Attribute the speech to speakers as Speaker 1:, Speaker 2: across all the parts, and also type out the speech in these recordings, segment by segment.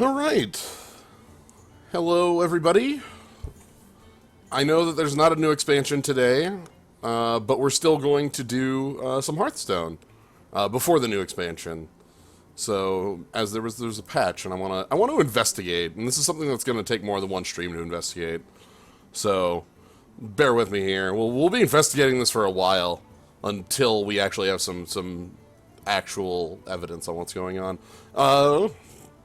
Speaker 1: All right. Hello, everybody. I know that there's not a new expansion today, but we're still going to do some Hearthstone before the new expansion. So, as there's a patch, and I want to investigate, and this is something that's going to take more than one stream to investigate. So, bear with me here. We'll be investigating this for a while until we actually have some actual evidence on what's going on.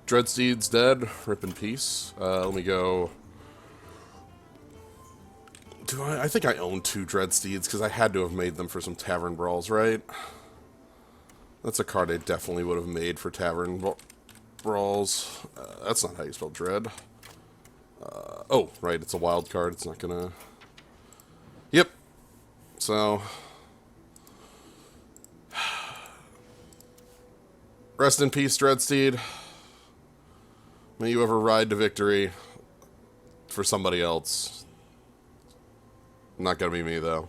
Speaker 1: Dreadsteed's dead. Rip in peace. Let me go. I think I own 2 Dreadsteeds, because I had to have made them for some Tavern Brawls, right? That's a card I definitely would have made for Tavern Brawls. That's not how you spell Dread. Oh, right, it's a wild card. It's not gonna... Yep. So... Rest in peace, Dreadsteed. May you ever ride to victory for somebody else. Not gonna be me, though.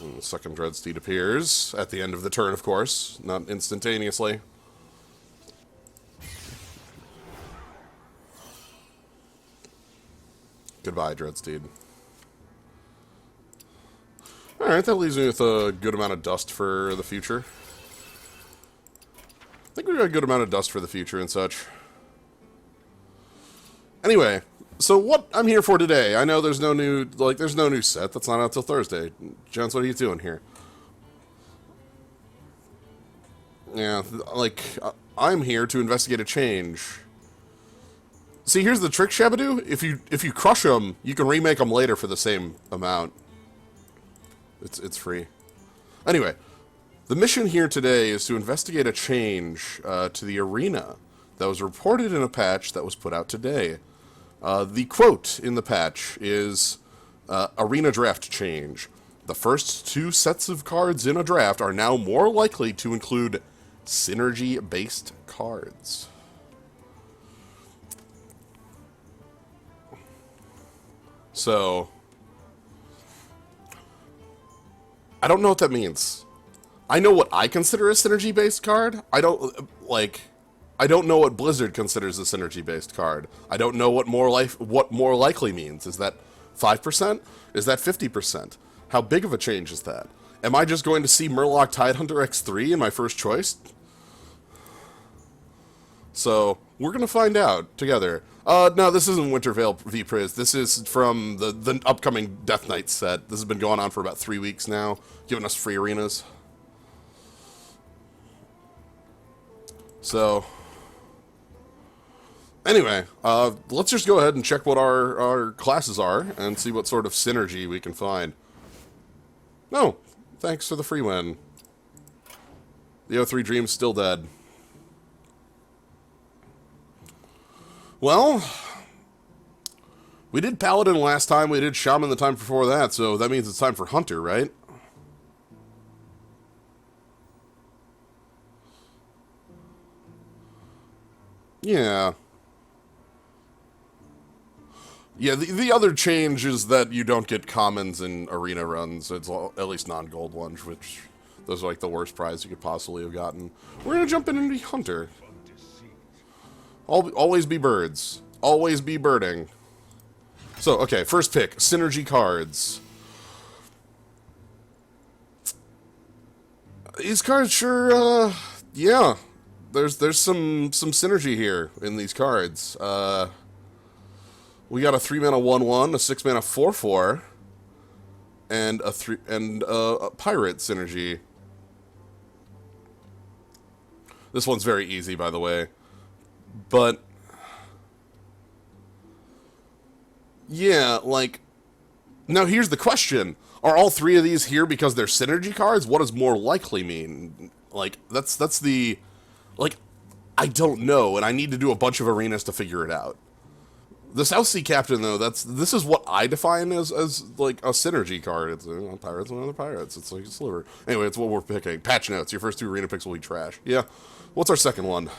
Speaker 1: And the second Dreadsteed appears at the end of the turn, of course, not instantaneously. Goodbye, Dreadsteed. Alright, that leaves me with a good amount of dust for the future. I think we've got a good amount of dust for the future and such. Anyway, so what I'm here for today, I know there's no new set. That's not out till Thursday. Jones, what are you doing here? Yeah, I'm here to investigate a change. See, here's the trick, Shabadoo. If you crush them, you can remake them later for the same amount. It's free. Anyway, the mission here today is to investigate a change to the arena that was reported in a patch that was put out today. The quote in the patch is, Arena Draft Change. The first 2 sets of cards in a draft are now more likely to include SYNERGY-based cards. So... I don't know what that means. I know what I consider a SYNERGY-based card. I don't know what Blizzard considers a SYNERGY-based card. I don't know what more likely means. Is that 5%? Is that 50%? How big of a change is that? Am I just going to see Murloc Tidehunter X3 in my first choice? So, we're going to find out together. No, this isn't Wintervale v. Priz. This is from the upcoming Death Knight set. This has been going on for about 3 weeks now, giving us free arenas. So, anyway, let's just go ahead and check what our classes are and see what sort of synergy we can find. No, thanks for the free win. The O3 Dream's still dead. Well, we did Paladin last time, we did Shaman the time before that, so that means it's time for Hunter, right? Yeah. Yeah, the other change is that you don't get commons in arena runs. It's at least non-gold ones, which those are like the worst prize you could possibly have gotten. We're gonna jump in and be Hunter. Always be birds. Always be birding. So, okay, first pick. SYNERGY cards. These cards sure, yeah. There's some synergy here in these cards. We got a 3-mana 1/1, a 6-mana 4/4, and a pirate synergy. This one's very easy, by the way. But, yeah, now here's the question. Are all 3 of these here because they're synergy cards? What does more likely mean? That's the, I don't know, and I need to do a bunch of arenas to figure it out. The South Sea Captain, though, this is what I define as a synergy card. It's pirates and other pirates. It's like a sliver. Anyway, it's what we're picking. Patch notes. Your first 2 arena picks will be trash. Yeah. What's our second one?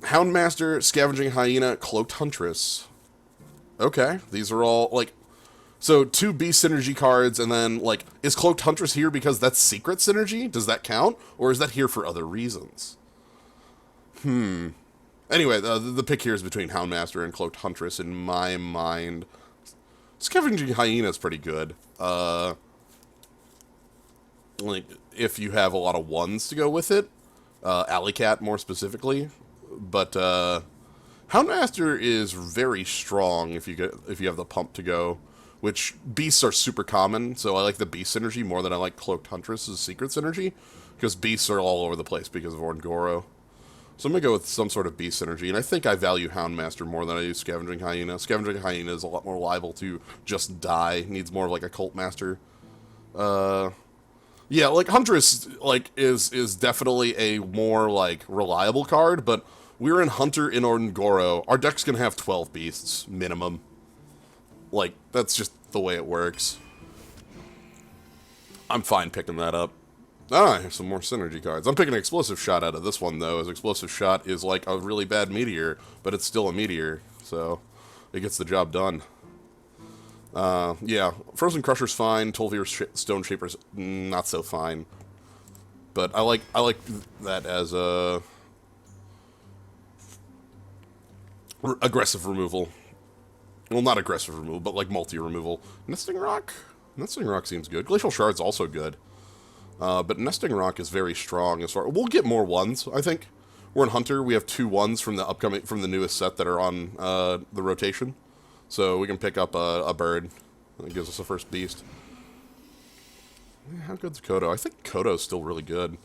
Speaker 1: Houndmaster, Scavenging Hyena, Cloaked Huntress. Okay, these are all, So 2 Beast Synergy cards, and then, like, is Cloaked Huntress here because that's Secret Synergy? Does that count? Or is that here for other reasons? Anyway, the pick here is between Houndmaster and Cloaked Huntress in my mind. Scavenging Hyena is pretty good. Like, if you have a lot of ones to go with it. Alley Cat, more specifically. But, Houndmaster is very strong if you have the pump to go. Which, beasts are super common, so I like the beast synergy more than I like Cloaked Huntress's secret synergy. Because beasts are all over the place because of Orngoro. So I'm going to go with some sort of beast synergy, and I think I value Houndmaster more than I do Scavenging Hyena. Scavenging Hyena is a lot more liable to just die, needs more of like a Cult Master. Yeah, like Huntress like is definitely a more like reliable card, but we're in Hunter in Orngoro. Our deck's going to have 12 beasts, minimum. Like, that's just the way it works. I'm fine picking that up. Ah, here's some more synergy cards. I'm picking Explosive Shot out of this one, though, as Explosive Shot is like a really bad meteor, but it's still a meteor, so it gets the job done. Yeah, Frozen Crusher's fine, Tolvir Stone Shaper's not so fine. But I like that as a aggressive removal. Well, not aggressive removal, but like multi-removal. Nesting Rock? Nesting Rock seems good. Glacial Shard's also good. But Nesting Rock is very strong as far... We'll get more ones, I think. We're in Hunter. We have 2 ones from the newest set that are on the rotation. So we can pick up a bird. That gives us a first beast. How good's Kodo? I think Kodo's still really good.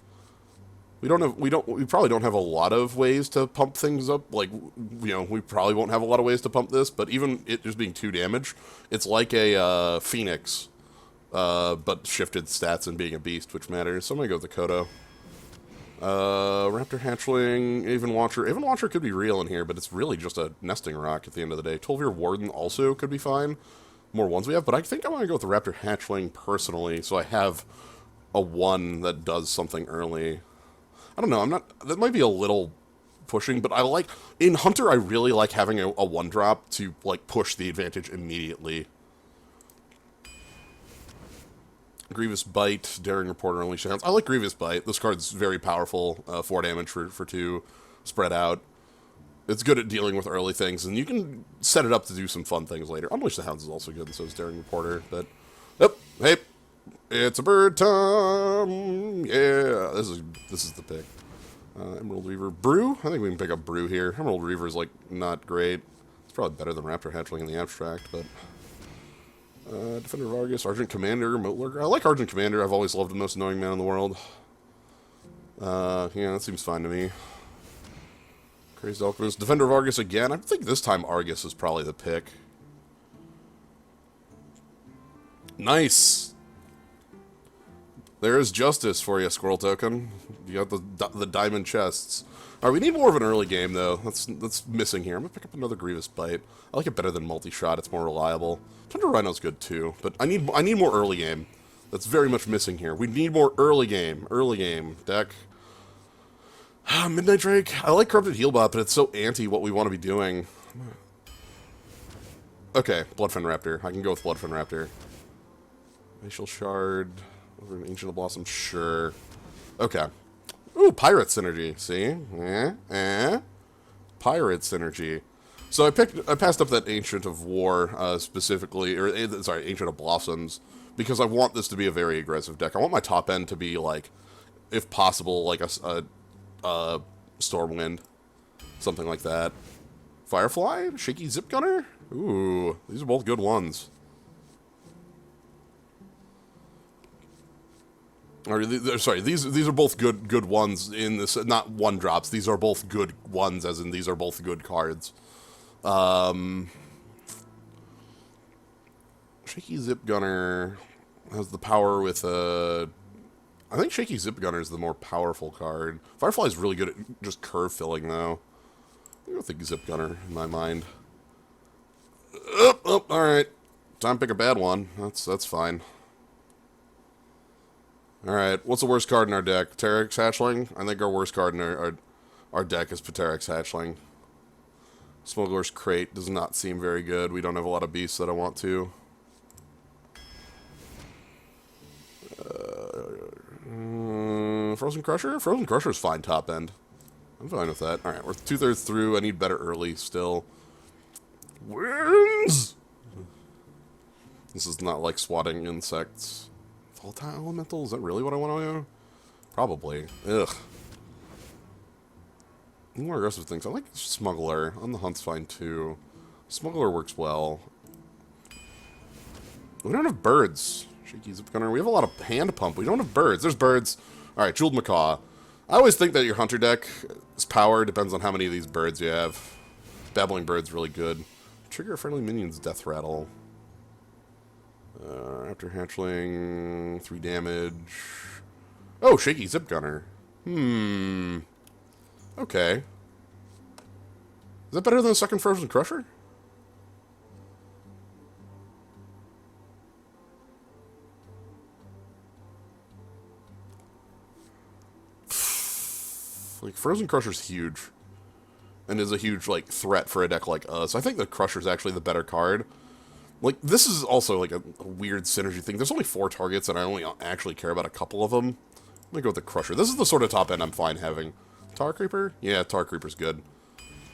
Speaker 1: We probably don't have a lot of ways to pump things up. Like, you know, we probably won't have a lot of ways to pump this, but even it just being 2 damage, it's like a Phoenix. But shifted stats and being a beast, which matters. So I'm gonna go with the Kodo. Raptor Hatchling, Aven Watcher. Aven Watcher could be real in here, but it's really just a Nesting Rock at the end of the day. Tolvir Warden also could be fine. More ones we have, but I think I want to go with the Raptor Hatchling personally, so I have a 1 that does something early. I don't know, that might be a little pushing, but in Hunter, I really like having a 1-drop to, like, push the advantage immediately. Grievous Bite, Daring Reporter, Unleash Hounds. I like Grievous Bite. This card's very powerful. 4 damage for 2, spread out. It's good at dealing with early things, and you can set it up to do some fun things later. Unleash the Hounds is also good, and so is Daring Reporter. But, yep, hey, it's a bird time. Yeah, this is the pick. Emerald Reaver, Brew. I think we can pick up Brew here. Emerald Reaver is like not great. It's probably better than Raptor Hatchling in the abstract, but. Defender of Argus, Argent Commander, Moat. I like Argent Commander. I've always loved the most annoying man in the world. Yeah, that seems fine to me. Crazed Alchemist, Defender of Argus again. I think this time Argus is probably the pick. Nice. There is justice for you, Squirrel Token. You got the diamond chests. All right, we need more of an early game though. That's missing here. I'm gonna pick up another Grievous Bite. I like it better than multi-shot. It's more reliable. Thunder Rhino's good too, but I need more early game. That's very much missing here. We need more early game deck. Midnight Drake. I like Corrupted Healbot, but it's so anti what we want to be doing. Okay, Bloodfen Raptor. I can go with Bloodfen Raptor. Glacial Shard over an Ancient of Blossom. Sure. Okay. Ooh, Pirate Synergy. See? Pirate Synergy. So I passed up that Ancient of War specifically, or sorry, Ancient of Blossoms, because I want this to be a very aggressive deck. I want my top end to be like, if possible, like a Stormwind, something like that. Firefly, Shaky Zip Gunner. Ooh, these are both good ones. Or, sorry, these are both good ones in this, not 1-drops. These are both good ones, as in these are both good cards. Shaky Zip Gunner has the power with I think Shaky Zip Gunner is the more powerful card. Firefly is really good at just curve filling, though. I don't think Zip Gunner in my mind. Oh, all right. Time to pick a bad one. That's fine. All right. What's the worst card in our deck? Pteryx Hatchling. I think our worst card in our deck is Pteryx Hatchling. Smuggler's Crate does not seem very good. We don't have a lot of beasts that I want to. Frozen Crusher? Frozen Crusher's fine top end. I'm fine with that. Alright, we're 2/3 through. I need better early still. Wins! This is not like swatting insects. Volatile Elemental? Is that really what I want to do? Probably. Ugh. More aggressive things. I like Smuggler. On the Hunt's fine too. Smuggler works well. We don't have birds. Shaky Zip Gunner. We have a lot of Hand Pump. We don't have birds. There's birds. Alright, Jeweled Macaw. I always think that your Hunter deck's power depends on how many of these birds you have. Babbling Bird's really good. Trigger friendly minions Death Rattle. After Hatchling, 3 damage. Oh, Shaky Zip Gunner. Okay. Is that better than the second Frozen Crusher? Like, Frozen Crusher's huge. And is a huge, like, threat for a deck like us. I think the Crusher's actually the better card. Like, this is also, like, a weird synergy thing. There's only 4 targets, and I only actually care about a couple of them. Let me go with the Crusher. This is the sort of top end I'm fine having. Tar Creeper? Yeah, Tar Creeper's good.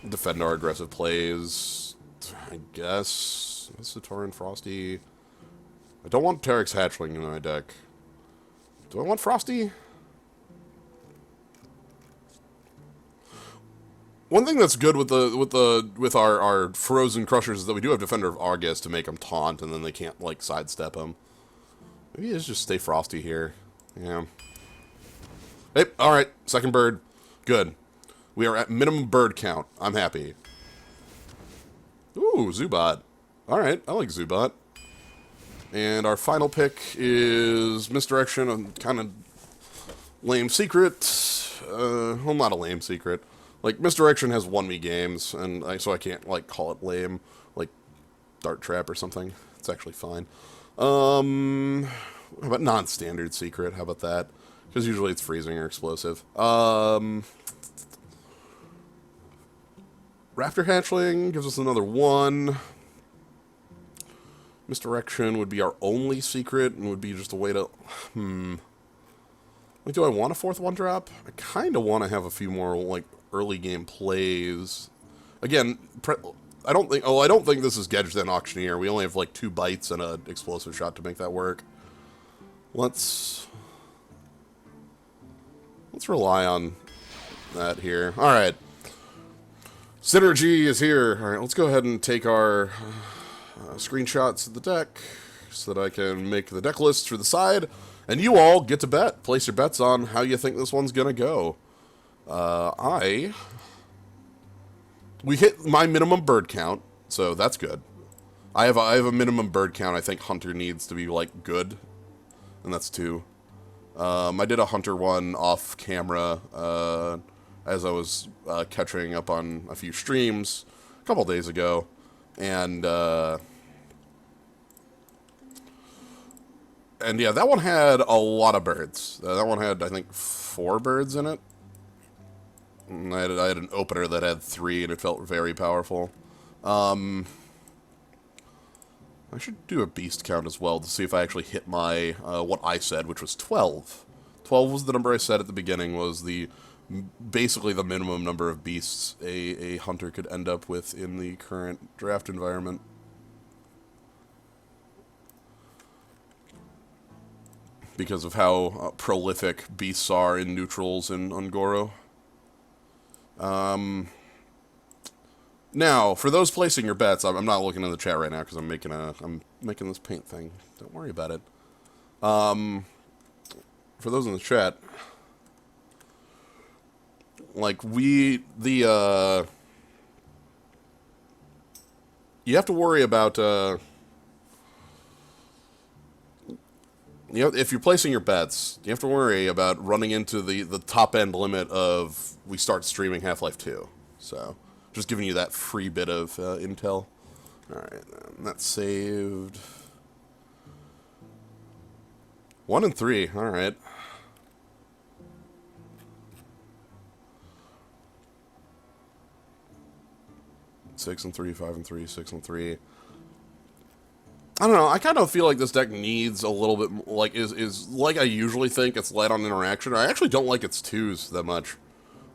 Speaker 1: Defend our aggressive plays. I guess. Minotaur and Frosty. I don't want Tarek's Hatchling in my deck. Do I want Frosty? One thing that's good with our Frozen Crushers is that we do have Defender of Argus to make them taunt, and then they can't, like, sidestep them. Maybe it's just stay Frosty here. Yeah. Hey, alright, second bird. Good. We are at minimum bird count. I'm happy. Ooh, Zubat. Alright, I like Zubat. And our final pick is Misdirection, a kind of lame secret. Well, not a lame secret. Like, Misdirection has won me games, and so I can't, like, call it lame. Like, Dart Trap or something. It's actually fine. How about non-standard secret? How about that? Because usually it's freezing or explosive. Raptor Hatchling gives us another 1. Misdirection would be our only secret, and would be just a way to... Like, do I want a 4th 1-drop? I kind of want to have a few more, like, early game plays. Again, I don't think this is Gedge Auctioneer. We only have, like, 2 bites and an explosive shot to make that work. Let's rely on that here. Alright. sYnErGy is here. Alright, let's go ahead and take our screenshots of the deck so that I can make the deck list for the side. And you all get to bet. Place your bets on how you think this one's gonna go. We hit my minimum bird count, so that's good. I have a minimum bird count. I think Hunter needs to be, like, good, and that's 2. I did a Hunter one off camera as I was catching up on a few streams a couple days ago, and yeah, that one had a lot of birds. That one had, I think, 4 birds in it. And I had an opener that had 3, and it felt very powerful. I should do a beast count as well to see if I actually hit my, what I said, which was 12. 12 was the number I said at the beginning, was basically the minimum number of beasts a hunter could end up with in the current draft environment. Because of how prolific beasts are in neutrals in Ungoro. Now, for those placing your bets, I'm not looking in the chat right now because I'm making this paint thing. Don't worry about it. For those in the chat, like you have to worry about if you're placing your bets, you have to worry about running into the top end limit of we start streaming Half-Life 2. So, just giving you that free bit of intel. Alright, that's saved. 1 and 3, alright. Six and 3, 5 and 3, 6 and 3. I don't know, I kind of feel like this deck needs a little bit, like, is like I usually think, it's light on interaction. I actually don't like its 2s that much.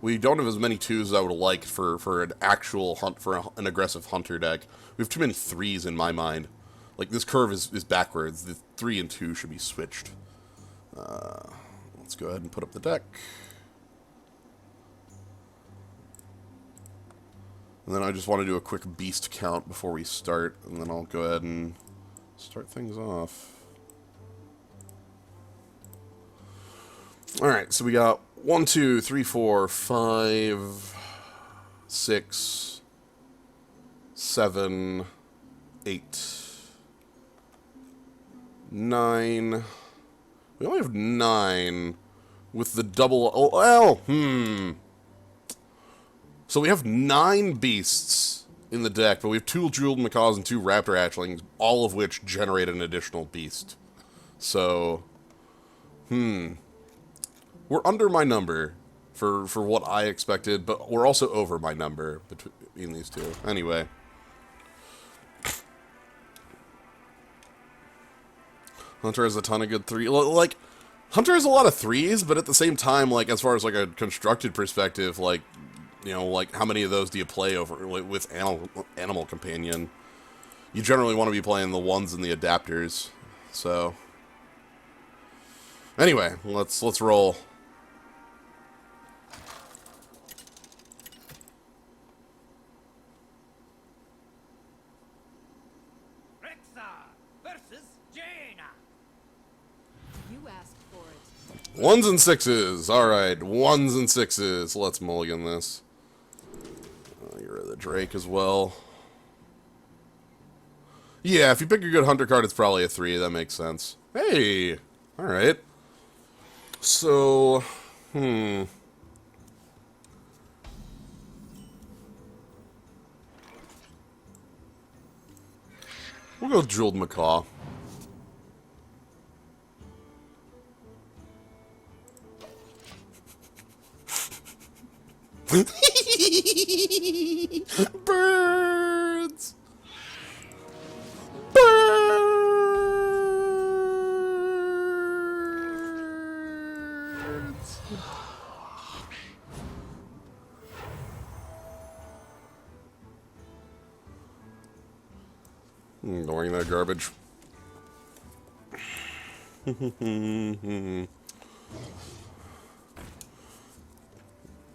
Speaker 1: We don't have as many 2s as I would like for an actual hunt, for an aggressive hunter deck. We have too many 3s in my mind. Like, this curve is backwards. The 3 and 2 should be switched. Let's go ahead and put up the deck. And then I just want to do a quick beast count before we start, and then I'll go ahead and start things off. Alright, so we got 1, 2, 3, 4, 5, 6, 7, 8, 9. We only have 9 with the double. Oh, well, So we have 9 beasts in the deck, but we have 2 Jeweled Macaws and 2 Raptor Hatchlings, all of which generate an additional beast. So, we're under my number for what I expected, but we're also over my number between these two. Anyway. Hunter has a ton of good 3. Like, Hunter has a lot of 3s, but at the same time, like, as far as, like, a constructed perspective, like, you know, like, how many of those do you play over, like, with Animal Companion? You generally want to be playing the 1s and the adapters, so. Anyway, let's roll. Ones and 6s. Alright, 1s and 6s. Let's mulligan this. Get rid of the Drake as well. Yeah, if you pick a good Hunter card, it's probably a 3. That makes sense. Hey! Alright. So, We'll go Jeweled Macaw. Birds! Birds! Ignoring that garbage.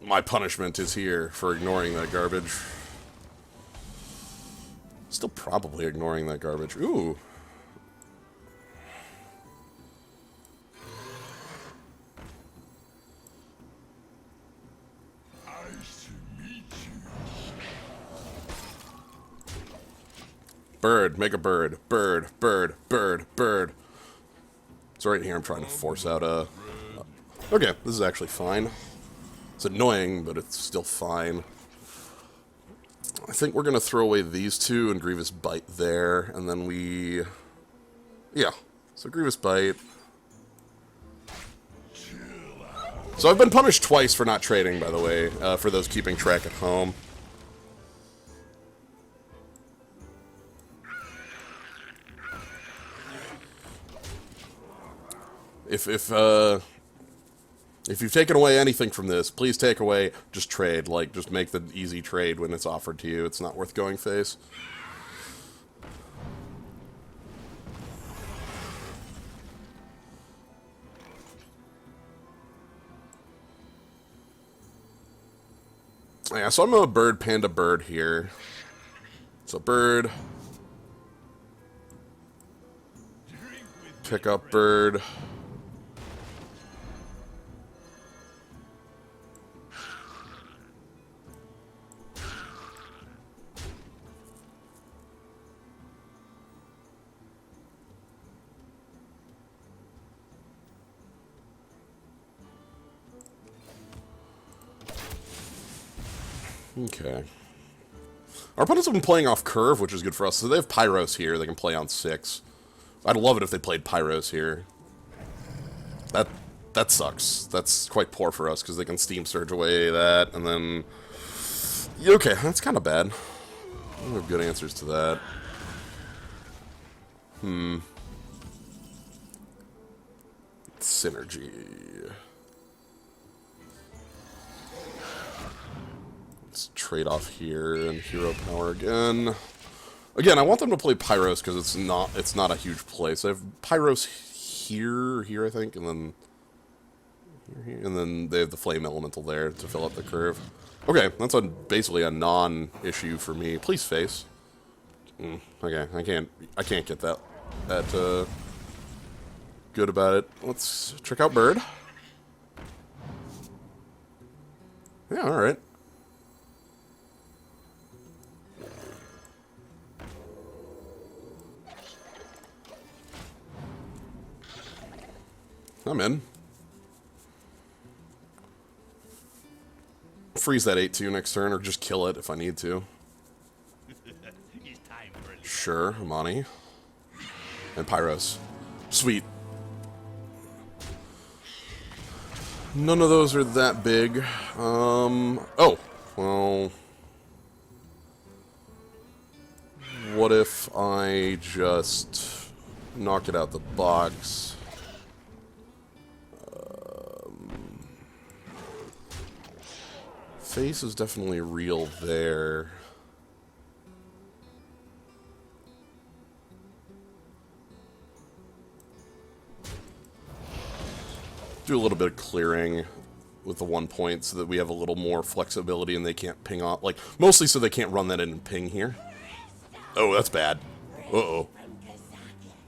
Speaker 1: My punishment is here for ignoring that garbage. Still probably ignoring that garbage. Ooh. Bird, make a bird. Bird, bird, bird, bird. It's right here. I'm trying to force out a... Okay, this is actually fine. It's annoying, but it's still fine. I think we're going to throw away these 2 and Grievous Bite there, and then we... Yeah, so Grievous Bite. So I've been punished twice for not trading, by the way, for those keeping track at home. If you've taken away anything from this, please take away, just trade. Like, just make the easy trade when it's offered to you. It's not worth going face. Yeah, so I'm a bird, panda, bird here. So bird. Pick up bird. Okay. Our opponents have been playing off curve, which is good for us. So they have Pyros here. They can play on 6. I'd love it if they played Pyros here. That sucks. That's quite poor for us, because they can Steam Surge away that, and then... Okay, that's kind of bad. I don't have good answers to that. sYnErGy. Let's trade off here and hero power again. Again, I want them to play Pyros because it's not a huge play. So I have Pyros here, I think, and then here, and then they have the Flame Elemental there to fill up the curve. Okay, that's basically a non-issue for me. Please face. Okay, I can't get that good about it. Let's check out Bird. Yeah, all right. I'm in. Freeze that 8-2 next turn, or just kill it if I need to. Sure, Amani. And Pyros. Sweet. None of those are that big. Oh, well... What if I just knock it out the box? Face is definitely real there. Do a little bit of clearing with the 1 point so that we have a little more flexibility and they can't ping off. Like, mostly so they can't run that in and ping here. Oh, that's bad. Uh-oh.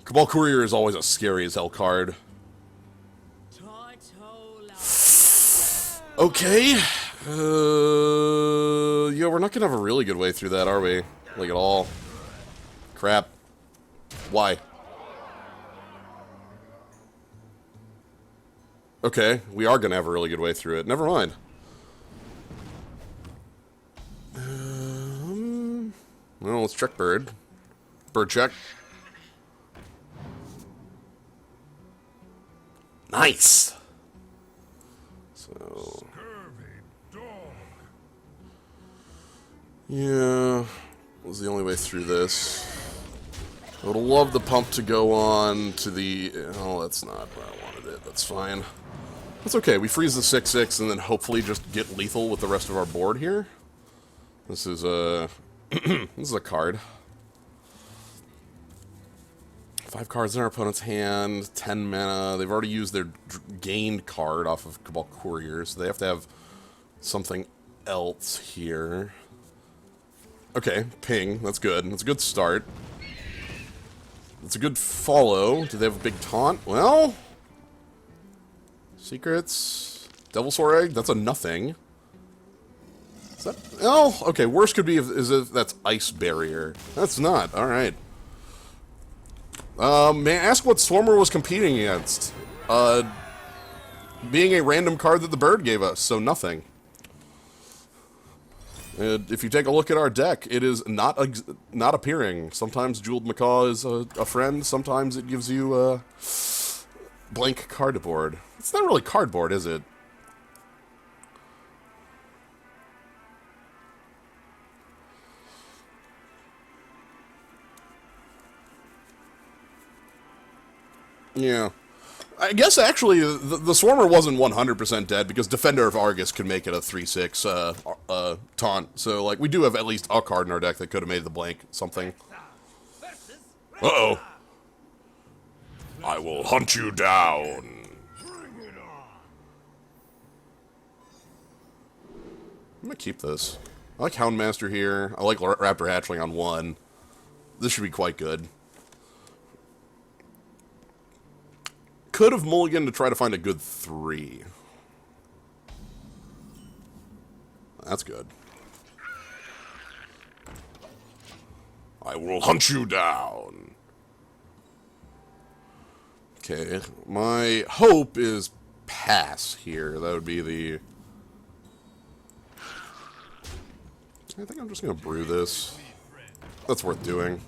Speaker 1: Cabal Courier is always a scary as hell card. Okay. Yeah, we're not gonna have a really good way through that, are we? Like, at all. Crap. Why? Okay, we are gonna have a really good way through it. Never mind. Well, let's check Bird. Bird check. Nice! So... yeah, was the only way through this. I would love the pump to go on to the... oh, that's not where I wanted it. That's fine. That's okay. We freeze the 6/6 and then hopefully just get lethal with the rest of our board here. This is a... this is a card. 5 cards in our opponent's hand, 10 mana. They've already used their gained card off of Cabal Courier, so they have to have something else here. Okay, ping. That's good. That's a good start. It's a good follow. Do they have a big taunt? Well... secrets. Devil sYnErGy. That's a nothing. Is that... oh, okay. Worst could be if that's Ice Barrier. That's not. Alright. May I ask what Swarmer was competing against? Being a random card that the bird gave us, so nothing. If you take a look at our deck, it is not appearing. Sometimes Jeweled Macaw is a friend, sometimes it gives you a blank cardboard. It's not really cardboard, is it? Yeah. I guess, actually, the Swarmer wasn't 100% dead, because Defender of Argus could make it a 3/6 taunt. So, like, we do have at least a card in our deck that could have made the blank something. Uh-oh. I will hunt you down. I'm gonna keep this. I like Houndmaster here. I like Raptor Hatchling on 1. This should be quite good. Could have mulliganed to try to find a good 3. That's good. I will hunt you down. Okay, my hope is pass here. That would be the... I think I'm just going to brew this. That's worth doing.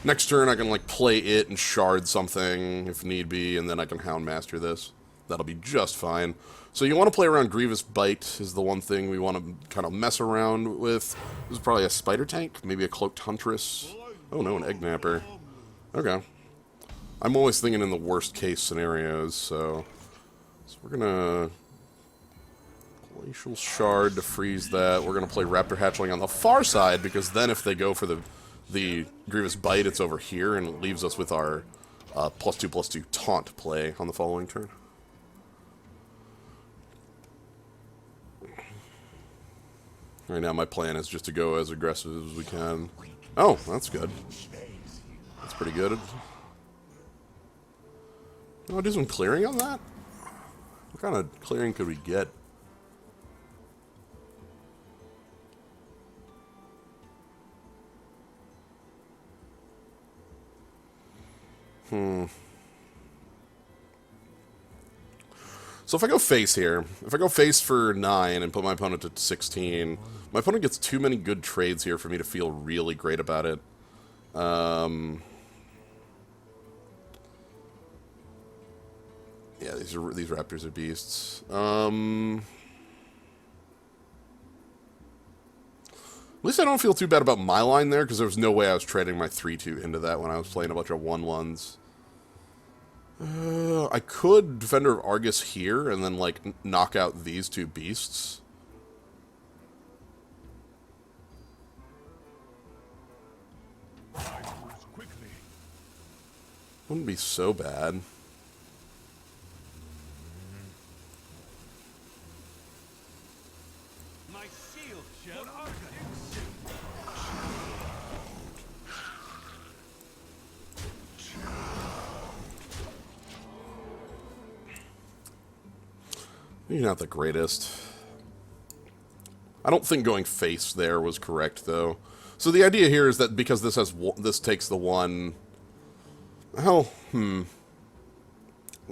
Speaker 1: Next turn, I can, like, play it and shard something if need be, and then I can Houndmaster this. That'll be just fine. So you want to play around Grievous Bite is the one thing we want to kind of mess around with. This is probably a Spider Tank, maybe a Cloaked Huntress. Oh no, an Egg Napper. Okay. I'm always thinking in the worst case scenarios, so we're gonna Glacial Shard to freeze that. We're gonna play Raptor Hatchling on the far side, because then if they go for the Grievous Bite, it's over here, and it leaves us with our +2/+2 taunt play on the following turn. Right now my plan is just to go as aggressive as we can. Oh, that's good. That's pretty good. Oh, do some clearing on that? What kind of clearing could we get? So if I go face here, if I go face for 9 and put my opponent to 16, my opponent gets too many good trades here for me to feel really great about it. Yeah, these raptors are beasts. At least I don't feel too bad about my line there, because there was no way I was trading my 3/2 into that when I was playing a bunch of 1/1s. I could Defender of Argus here and then, like, knock out these two beasts. Wouldn't be so bad. You're not the greatest. I don't think going face there was correct, though. So the idea here is that because this takes the one. Oh, No,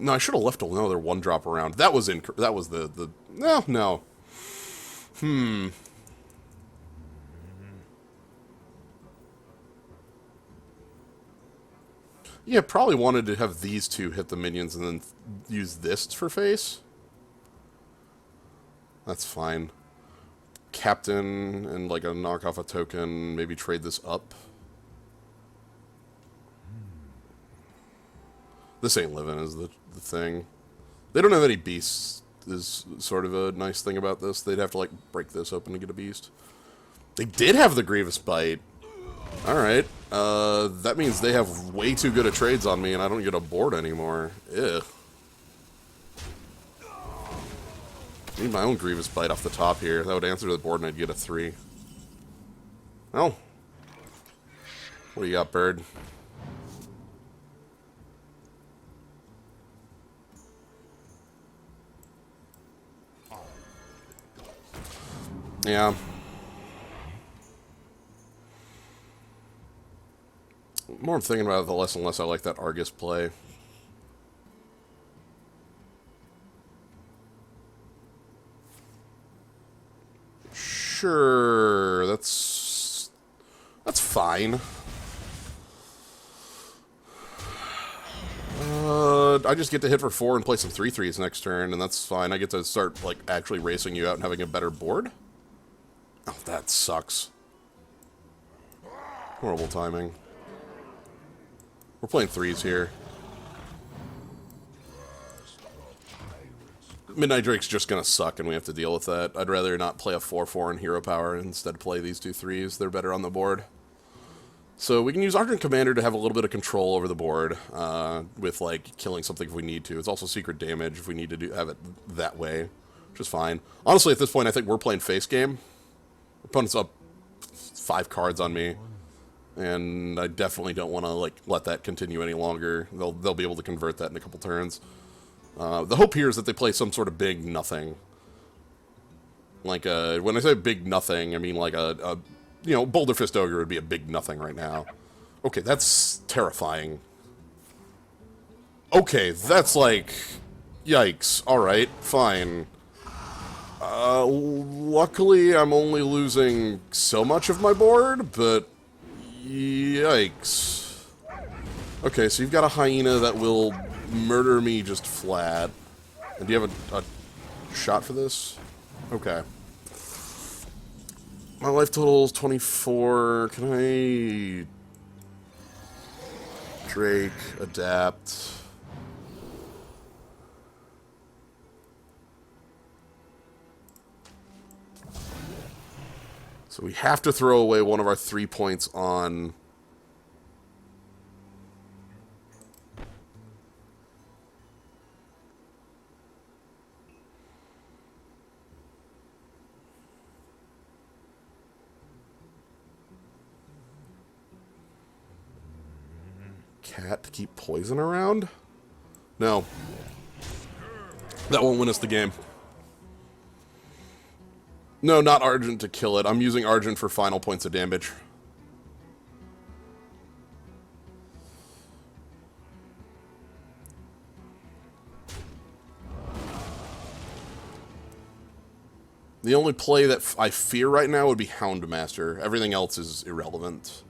Speaker 1: I should have left another 1-drop around. That was the no. Yeah, probably wanted to have these two hit the minions and then use this for face. That's fine. Captain and like a knock off a token, maybe trade this up. This ain't living is the thing. They don't have any beasts is sort of a nice thing about this. They'd have to like break this open to get a beast. They did have the Grievous Bite. Alright. That means they have way too good of trades on me and I don't get a board anymore. Ugh. Need my own Grievous Bite off the top here. That would answer the board and I'd get a 3. Oh. What do you got, bird? Yeah. The more I'm thinking about it, the less and less I like that Argus play. Sure, that's fine. I just get to hit for 4 and play some 3/3s next turn, and that's fine. I get to start like actually racing you out and having a better board. Oh, that sucks. Horrible timing. We're playing 3s here. Midnight Drake's just gonna suck, and we have to deal with that. I'd rather not play a 4/4 in hero power and instead play these two 3s. They're better on the board. So we can use Argent Commander to have a little bit of control over the board, with like killing something if we need to. It's also secret damage if we need to have it that way, which is fine. Honestly, at this point, I think we're playing face game. Opponent's up 5 cards on me, and I definitely don't want to like let that continue any longer. They'll be able to convert that in a couple turns. The hope here is that they play some sort of big nothing. Like, when I say big nothing, I mean like you know, Boulder Fist Ogre would be a big nothing right now. Okay, that's terrifying. Okay, that's like, yikes. Alright, fine. Luckily I'm only losing so much of my board, but yikes. Okay, so you've got a hyena that will murder me just flat. And do you have a shot for this? Okay. My life total is 24. Can I... Drake, adapt. So we have to throw away one of our 3 points on... Cat to keep poison around? No. That won't win us the game. No, not Argent to kill it. I'm using Argent for final points of damage. The only play that I fear right now would be Houndmaster. Everything else is irrelevant.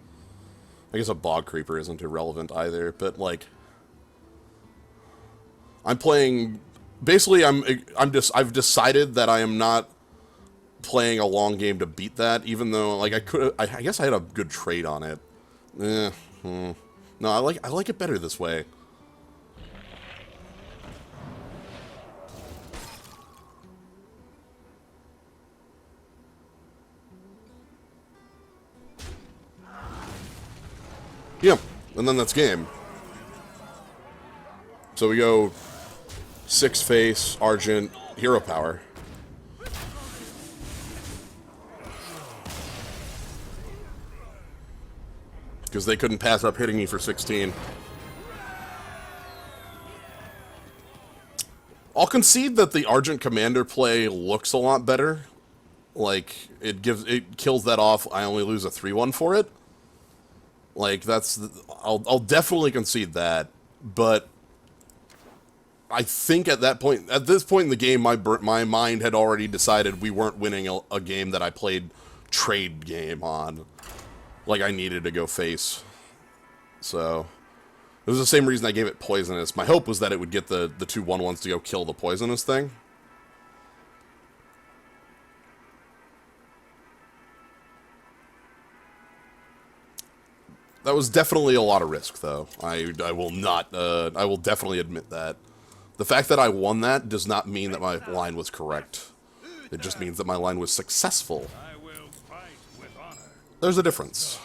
Speaker 1: I guess a Bog Creeper isn't irrelevant either, but like... I'm playing... Basically, I've decided that I am not playing a long game to beat that, even though, like, I guess I had a good trade on it. No, I like it better this way. Yeah, and then that's game. So we go 6 face, Argent, Hero Power. Because they couldn't pass up hitting me for 16. I'll concede that the Argent Commander play looks a lot better. Like, it kills that off, I only lose a 3-1 for it. Like, I'll definitely concede that, but I think at this point in the game, my mind had already decided we weren't winning a game that I played trade game on. Like, I needed to go face. So, it was the same reason I gave it Poisonous. My hope was that it would get the 2 1/1s to go kill the Poisonous thing. That was definitely a lot of risk, though. I will definitely admit that. The fact that I won that does not mean that my line was correct. It just means that my line was successful. There's a difference.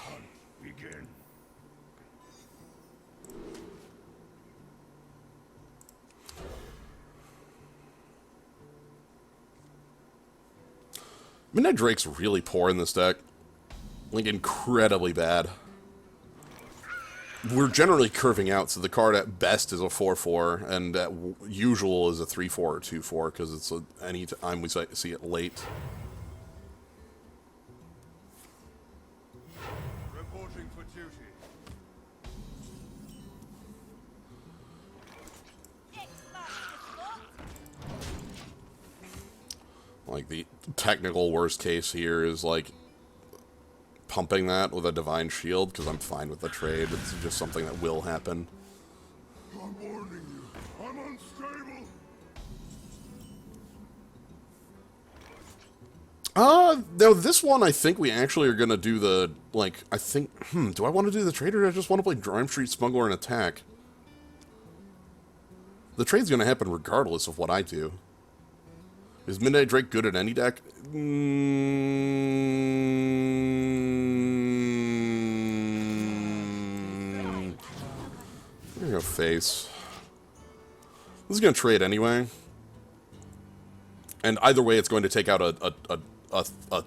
Speaker 1: Midnight Drake's really poor in this deck. Like, incredibly bad. We're generally curving out, so the card at best is a 4/4, and at usual is a 3/4 or 2/4, because it's any time we see it late.
Speaker 2: Reporting for duty.
Speaker 1: Like, the technical worst case here is, like, pumping that with a Divine Shield, because I'm fine with the trade. It's just something that will happen.
Speaker 2: I'm warning you. I'm unstable.
Speaker 1: Now this one, I think we actually are gonna do the, like, I think, do I want to do the trade, or do I just want to play Rhyme Street Smuggler and attack? The trade's gonna happen regardless of what I do. Is Midnight Drake good at any deck? I'm gonna go face. This is gonna trade anyway. And either way, it's going to take out a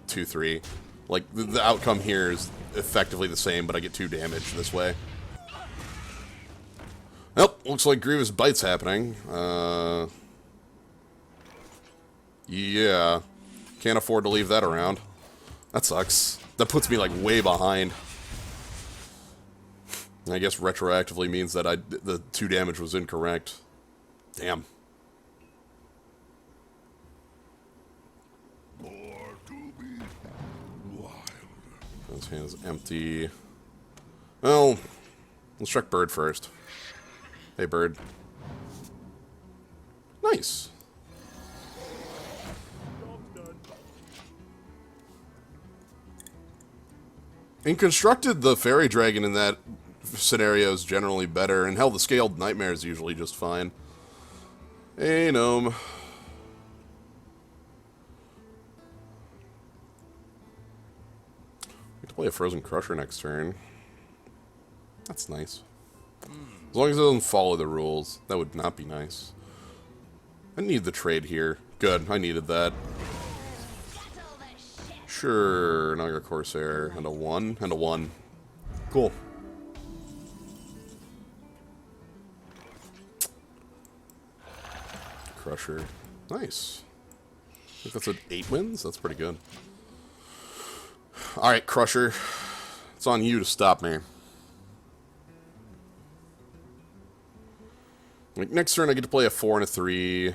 Speaker 1: 2/3. Like, the outcome here is effectively the same, but I get 2 damage this way. Well, looks like Grievous Bite's happening. Yeah. Can't afford to leave that around. That sucks. That puts me, like, way behind. I guess retroactively means that the 2 damage was incorrect. Damn. His hand's empty. Well, let's check Bird first. Hey, Bird. Nice. In Constructed, the Fairy Dragon in that scenario is generally better, and hell, the Scaled Nightmare is usually just fine. Hey, Gnome. I get to play a Frozen Crusher next turn. That's nice. As long as it doesn't follow the rules, that would not be nice. I need the trade here. Good, I needed that. Sure, now I got Corsair, and a 1, and a 1. Cool. Crusher. Nice. I think that's 8 wins? That's pretty good. Alright, Crusher. It's on you to stop me. Like, next turn I get to play a 4 and a 3.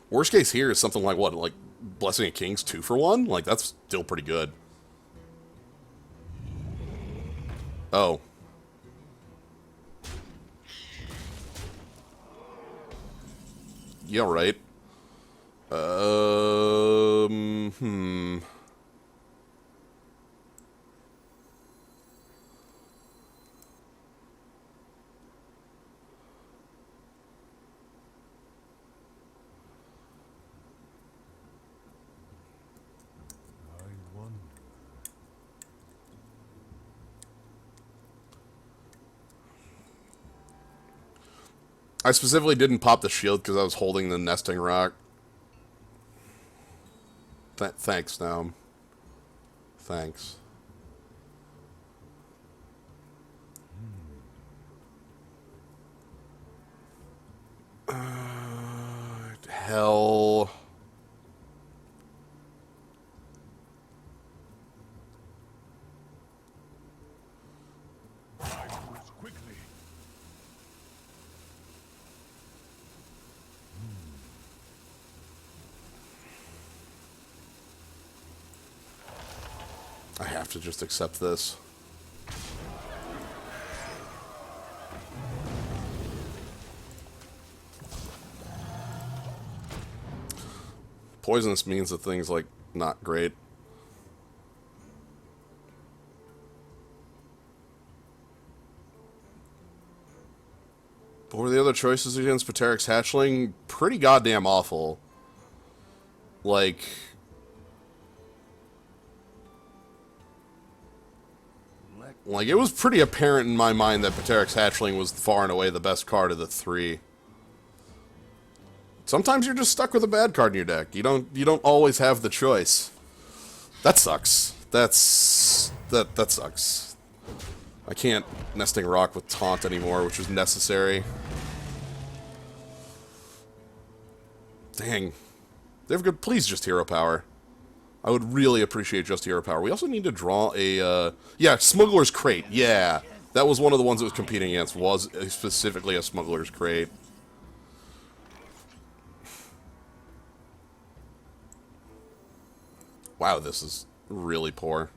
Speaker 1: Worst case here is something like what? Like Blessing of Kings 2 for 1? Like, that's still pretty good. Oh. Yeah, right. Hmm. I specifically didn't pop the shield because I was holding the nesting rock. Thanks, Gnome. Thanks. Hell. I have to just accept this. Poisonous means that things like not great. What were the other choices against Pateryx Hatchling? Pretty goddamn awful. Like, it was pretty apparent in my mind that Pateryx Hatchling was far and away the best card of the 3. Sometimes you're just stuck with a bad card in your deck. You don't always have the choice. That sucks. That sucks. I can't Nesting Rock with Taunt anymore, which was necessary. Dang. They have good. Please, just Hero Power. I would really appreciate just Hero Power. We also need to draw a, yeah, Smuggler's Crate. Yeah. That was one of the ones it was competing against, was specifically a Smuggler's Crate. Wow, this is really poor.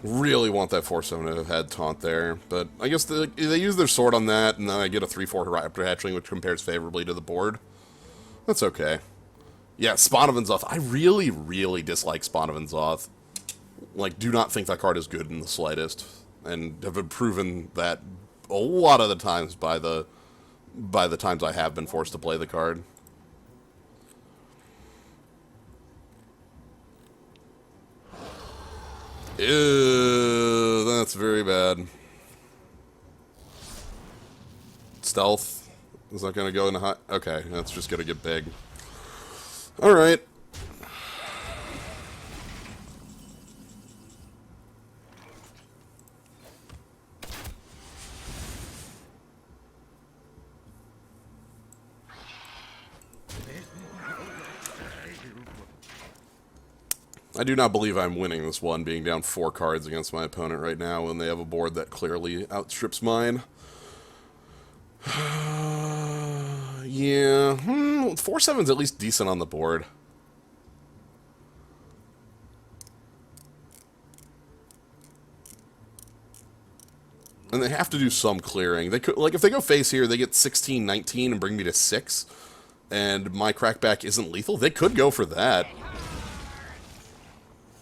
Speaker 1: Really want that 4/7 to have had Taunt there, but I guess they use their sword on that, and then I get a 3/4 Raptor Hatchling, which compares favorably to the board. That's okay. Yeah, Spawn of Inzoth. I really, really dislike Spawn of Inzoth. Like, do not think that card is good in the slightest, and have been proven that a lot of the times by the times I have been forced to play the card. Ew, that's very bad. Stealth? Is that gonna go into high? Okay, that's just gonna get big. Alright. I do not believe I'm winning this one, being down 4 cards against my opponent right now when they have a board that clearly outstrips mine. Yeah, 4/7's at least decent on the board. And they have to do some clearing. They could, like, if they go face here, they get 16, 19 and bring me to 6. And my crackback isn't lethal. They could go for that.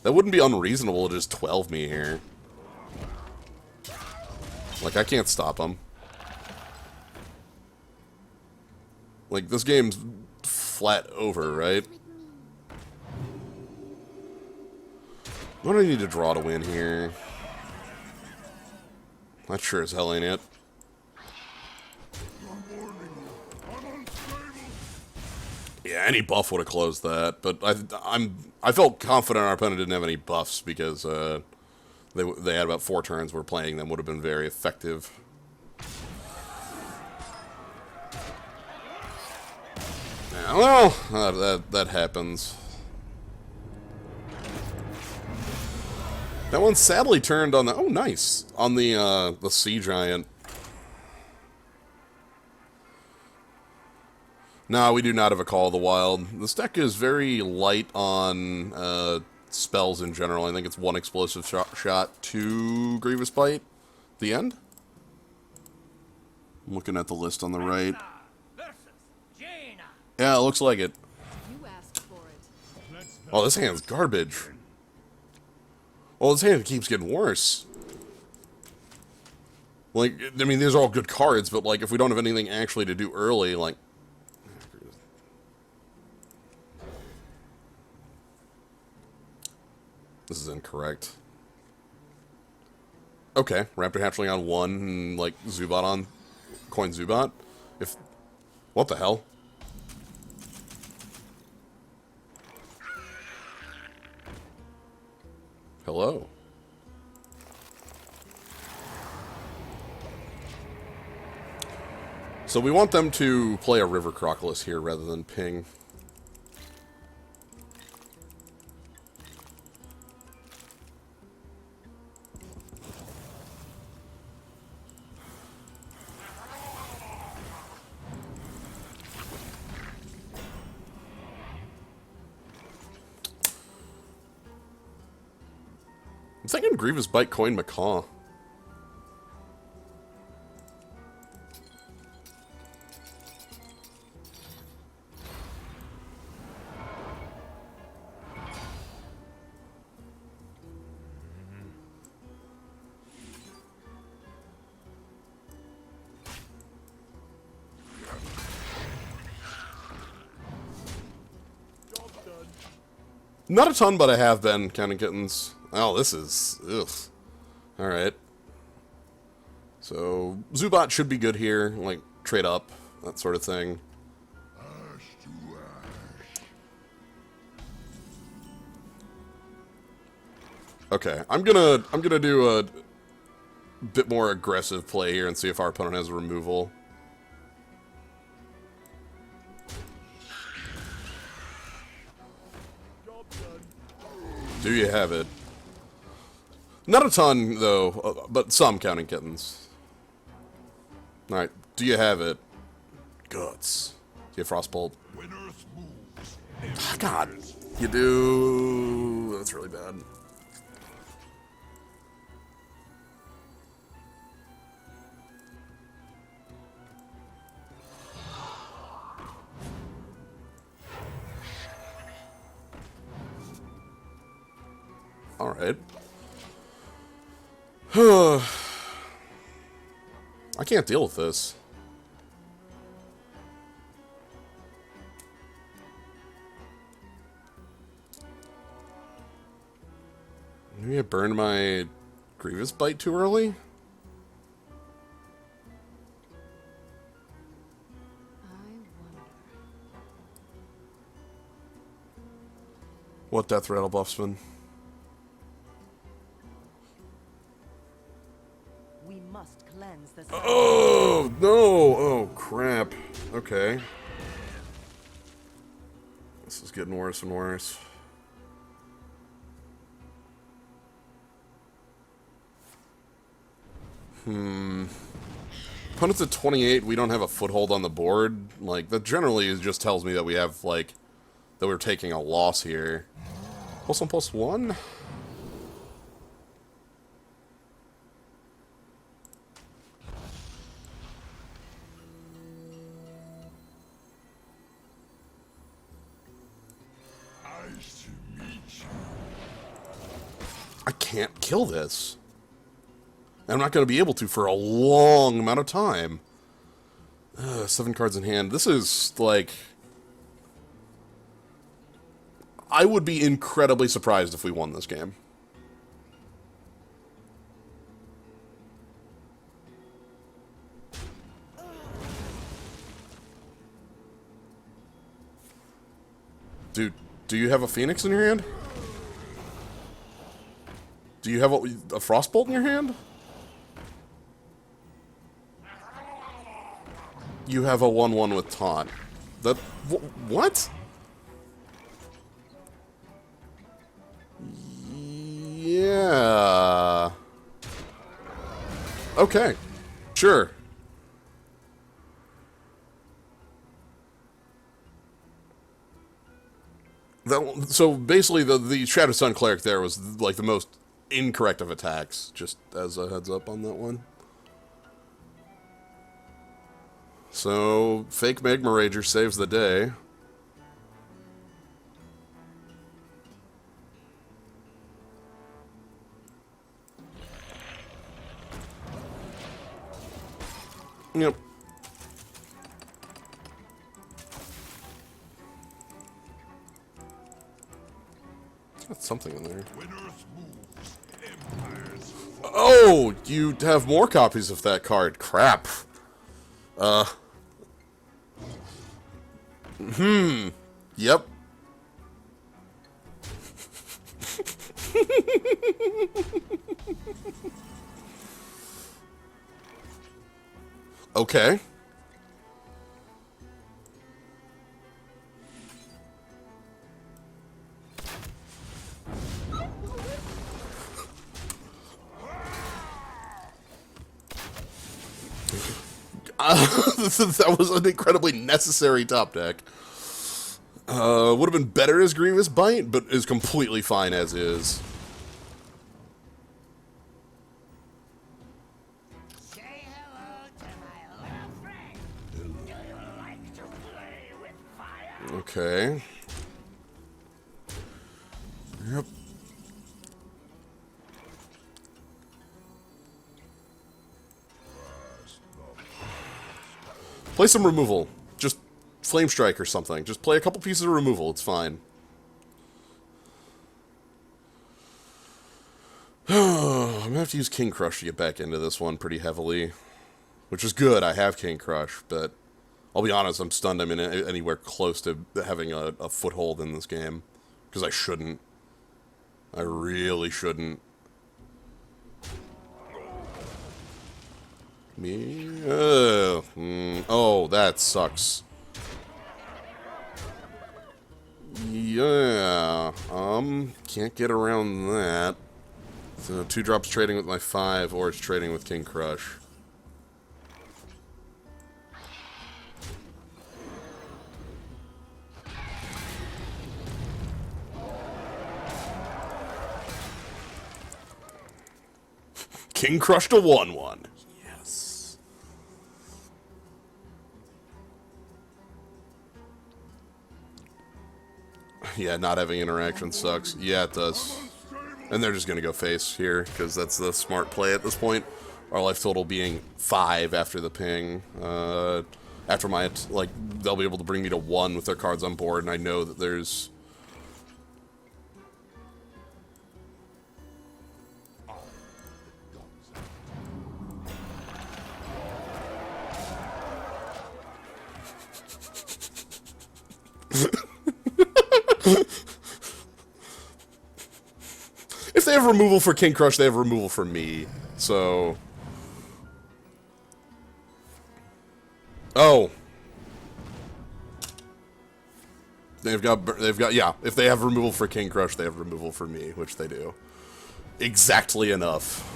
Speaker 1: That wouldn't be unreasonable to just 12 me here. Like, I can't stop them. Like, this game's flat over, right? What do I need to draw to win here? That sure as hell ain't it. Yeah, any buff would have closed that, but I felt confident our opponent didn't have any buffs because they had about 4 turns where playing them would have been very effective. Yeah, well, that happens. That one sadly turned on the nice on the sea giant. No, we do not have a Call of the Wild. This deck is very light on spells in general. I think it's 1 explosive shot, 2 Grievous Bite. The end? I'm looking at the list on the right. Yeah, it looks like it. Oh, this hand's garbage. Well, this hand keeps getting worse. Like, I mean, these are all good cards, but, like, if we don't have anything actually to do early, like... This is incorrect. Okay, Raptor Hatchling on 1, and, like, Zubat on... Coin Zubat? If... What the hell? Hello. So we want them to play a River Crocodile here rather than ping. I'm thinking Grievous Bite Coin Macaw. Not a ton, but I have been counting kittens. Oh, this is... ugh. Alright. So, Zubat should be good here. Like, trade up, that sort of thing. Okay, I'm gonna do a bit more aggressive play here and see if our opponent has a removal. Do you have it? Not a ton, though, but some counting kittens. Alright, do you have it? Guts. Do you have Frostbolt? God, you do... That's really bad. Alright. I can't deal with this. Maybe I burned my Grievous Bite too early? What Death Rattle Buffsman?
Speaker 3: We must cleanse the
Speaker 1: Oh, no! Oh, crap. Okay. This is getting worse and worse. Opponent's at 28, we don't have a foothold on the board. Like, that generally just tells me that we have, like, that we're taking a loss here. +1/+1? I can't kill this. I'm not going to be able to for a long amount of time. 7 cards in hand. This is, like... I would be incredibly surprised if we won this game. Dude, do you have a Phoenix in your hand? Do you have a Frostbolt in your hand? You have a 1/1 with taunt. That... what? Yeah... okay. Sure. So basically, the Shadow Sun Cleric there was like the most incorrect of attacks. Just as a heads up on that one. So fake Magma Rager saves the day. Yep. Got something in there. Oh, you have more copies of that card. Crap. Yep. Okay. That was an incredibly necessary top deck. Would have been better as Grievous Bite, but is completely fine as is.
Speaker 4: Say hello to my little friend. Do you like to play with fire?
Speaker 1: Okay. Yep. Play some removal. Just Flame Strike or something. Just play a couple pieces of removal. It's fine. I'm gonna have to use King Crush to get back into this one pretty heavily. Which is good. I have King Crush, but I'll be honest, I'm stunned I'm in anywhere close to having a foothold in this game. Because I shouldn't. I really shouldn't. Me? Oh, that sucks. Yeah. Can't get around that. So 2 drops trading with my 5, or it's trading with King Crush. King Crush to 1/1. Yes. Yeah, not having interaction sucks. Yeah, it does. And they're just going to go face here, because that's the smart play at this point. Our life total being 5 after the ping. After my, like, they'll be able to bring me to 1 with their cards on board, and I know that there's... If they have removal for King Crush, they have removal for me. So... Oh. They've got, yeah, if they have removal for King Crush, they have removal for me, which they do. Exactly enough.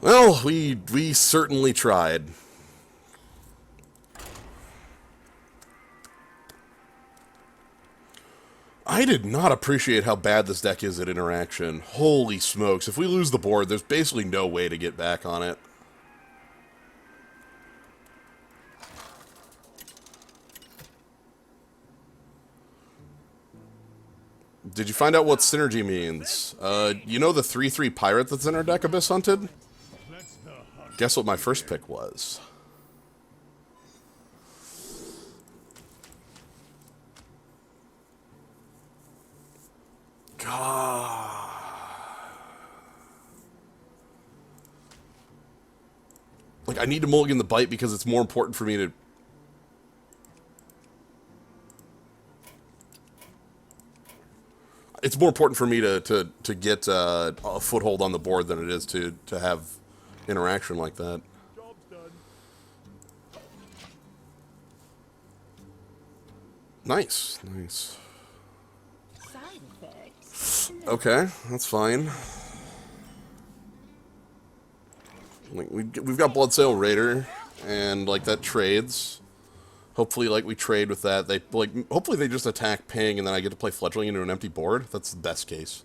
Speaker 1: Well, we certainly tried. I did not appreciate how bad this deck is at interaction. Holy smokes, if we lose the board, there's basically no way to get back on it. Did you find out what sYnErGy means? You know the 3/3 pirate that's in our deck Abyss Hunted? Guess what my first pick was? God. Like, I need to mulligan the bite because it's more important for me to... It's more important for me to get a foothold on the board than it is to have interaction like that.
Speaker 2: Job's done.
Speaker 1: Nice, nice.
Speaker 3: Side effects.
Speaker 1: Okay, that's fine. Like, we've got Bloodsail Raider, and like that trades. Hopefully, like, we trade with that. They hopefully they just attack Ping, and then I get to play Fledgling into an empty board. That's the best case.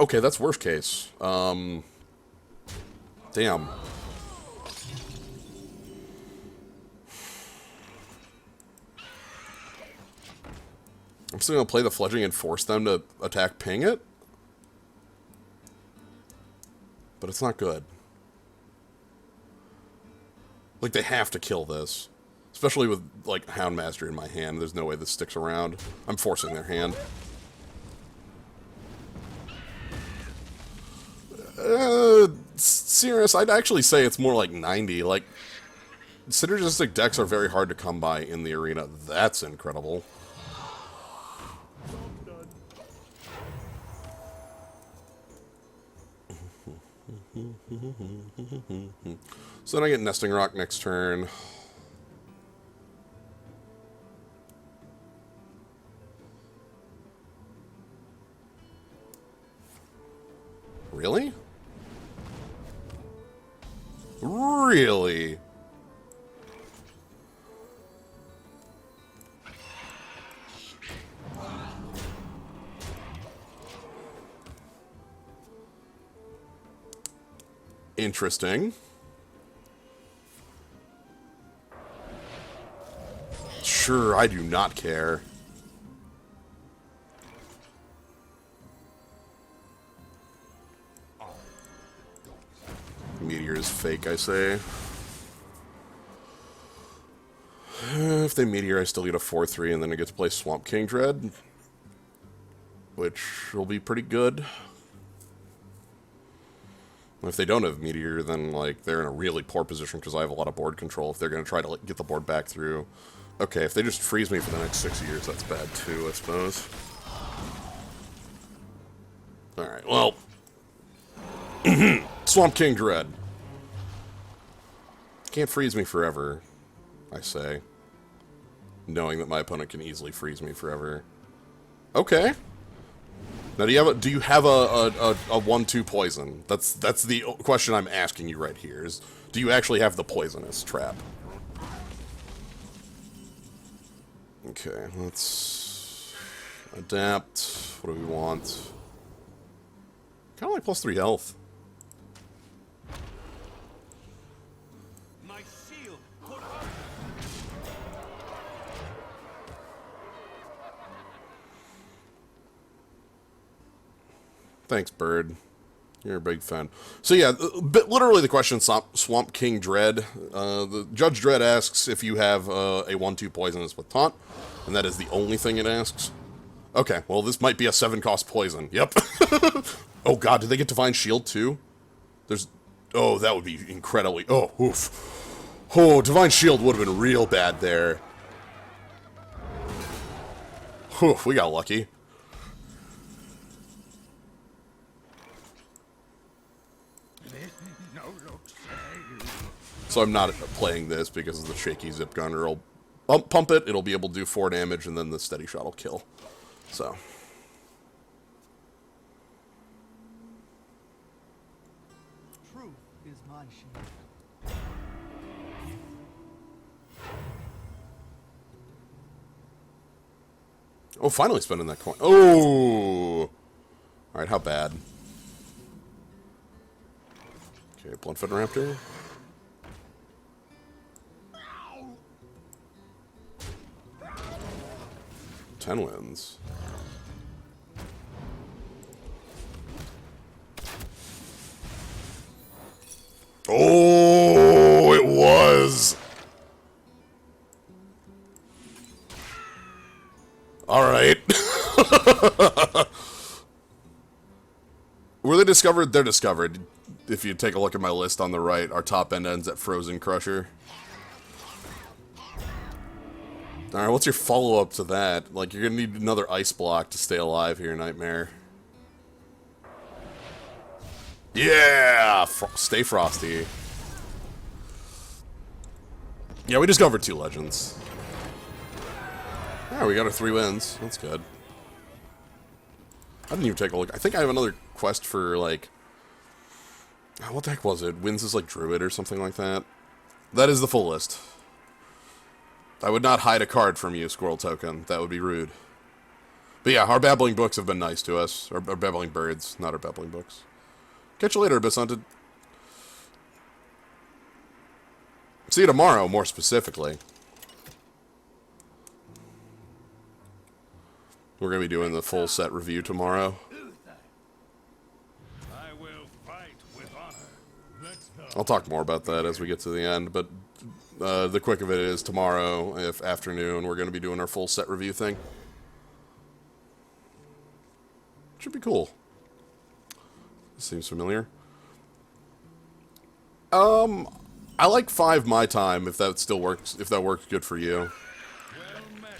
Speaker 1: Okay, that's worst case. Damn. I'm still gonna play the Fledgling and force them to attack Ping it? But it's not good. Like, they have to kill this. Especially with, like, Houndmaster in my hand. There's no way this sticks around. I'm forcing their hand. Serious, I'd actually say it's more like 90. Like, synergistic decks are very hard to come by in the arena. That's incredible. So then I get Nesting Rock next turn. Really? Really? Interesting. Sure, I do not care. Meteor is fake, I say. If they Meteor, I still get a 4/3, and then I get to play Swamp King Dread, which will be pretty good. If they don't have Meteor, then, like, they're in a really poor position because I have a lot of board control if they're going to try to, like, get the board back through. Okay, if they just freeze me for the next 6 years, that's bad too, I suppose. Alright, well. Swamp King Dread. Can't freeze me forever, I say. Knowing that my opponent can easily freeze me forever. Okay. Now, do you have a 1/2 poison? That's the question I'm asking you right here. Is, do you actually have the poisonous trap? Okay, let's adapt. What do we want? Kind of like +3 health.
Speaker 2: My shield put up.
Speaker 1: Thanks, Bird. You're a big fan. So yeah, literally the question, Swamp King Dread. The Judge Dread asks if you have a 1/2 poisonous with taunt, and that is the only thing it asks. Okay, well this might be a 7-cost poison. Yep. Oh god, did they get Divine Shield too? There's... Oh, that would be incredibly... Oh, oof. Oh, Divine Shield would have been real bad there. Oof, we got lucky. So I'm not playing this because of the shaky zip gunner. I'll pump it, it'll be able to do 4 damage, and then the steady shot will kill. So.
Speaker 3: Truth is my shield.
Speaker 1: Oh, finally spending that coin. Oh! Alright, how bad? Okay, Bloodfed Raptor. 10 wins. Oh, it was. All right. Were they discovered? They're discovered. If you take a look at my list on the right, our top end ends at Frozen Crusher. Alright, what's your follow-up to that? Like, you're gonna need another ice block to stay alive here, Nightmare. Yeah! Stay frosty. Yeah, we discovered 2 legends. Yeah, we got our 3 wins. That's good. I didn't even take a look. I think I have another quest for, like... what the heck was it? Wins as, like, Druid or something like that. That is the full list. I would not hide a card from you, Squirrel Token. That would be rude. But yeah, our babbling books have been nice to us. Our babbling birds, not our babbling books. Catch you later, Abyss Hunted. See you tomorrow, more specifically. We're going to be doing the full set review tomorrow.
Speaker 2: I will fight with honor. Let's go.
Speaker 1: I'll talk more about that as we get to the end, but the quick of it is tomorrow, if afternoon, we're going to be doing our full set review thing. Should be cool. Seems familiar. I like 5 my time, if that still works, if that works good for you.
Speaker 2: Well met.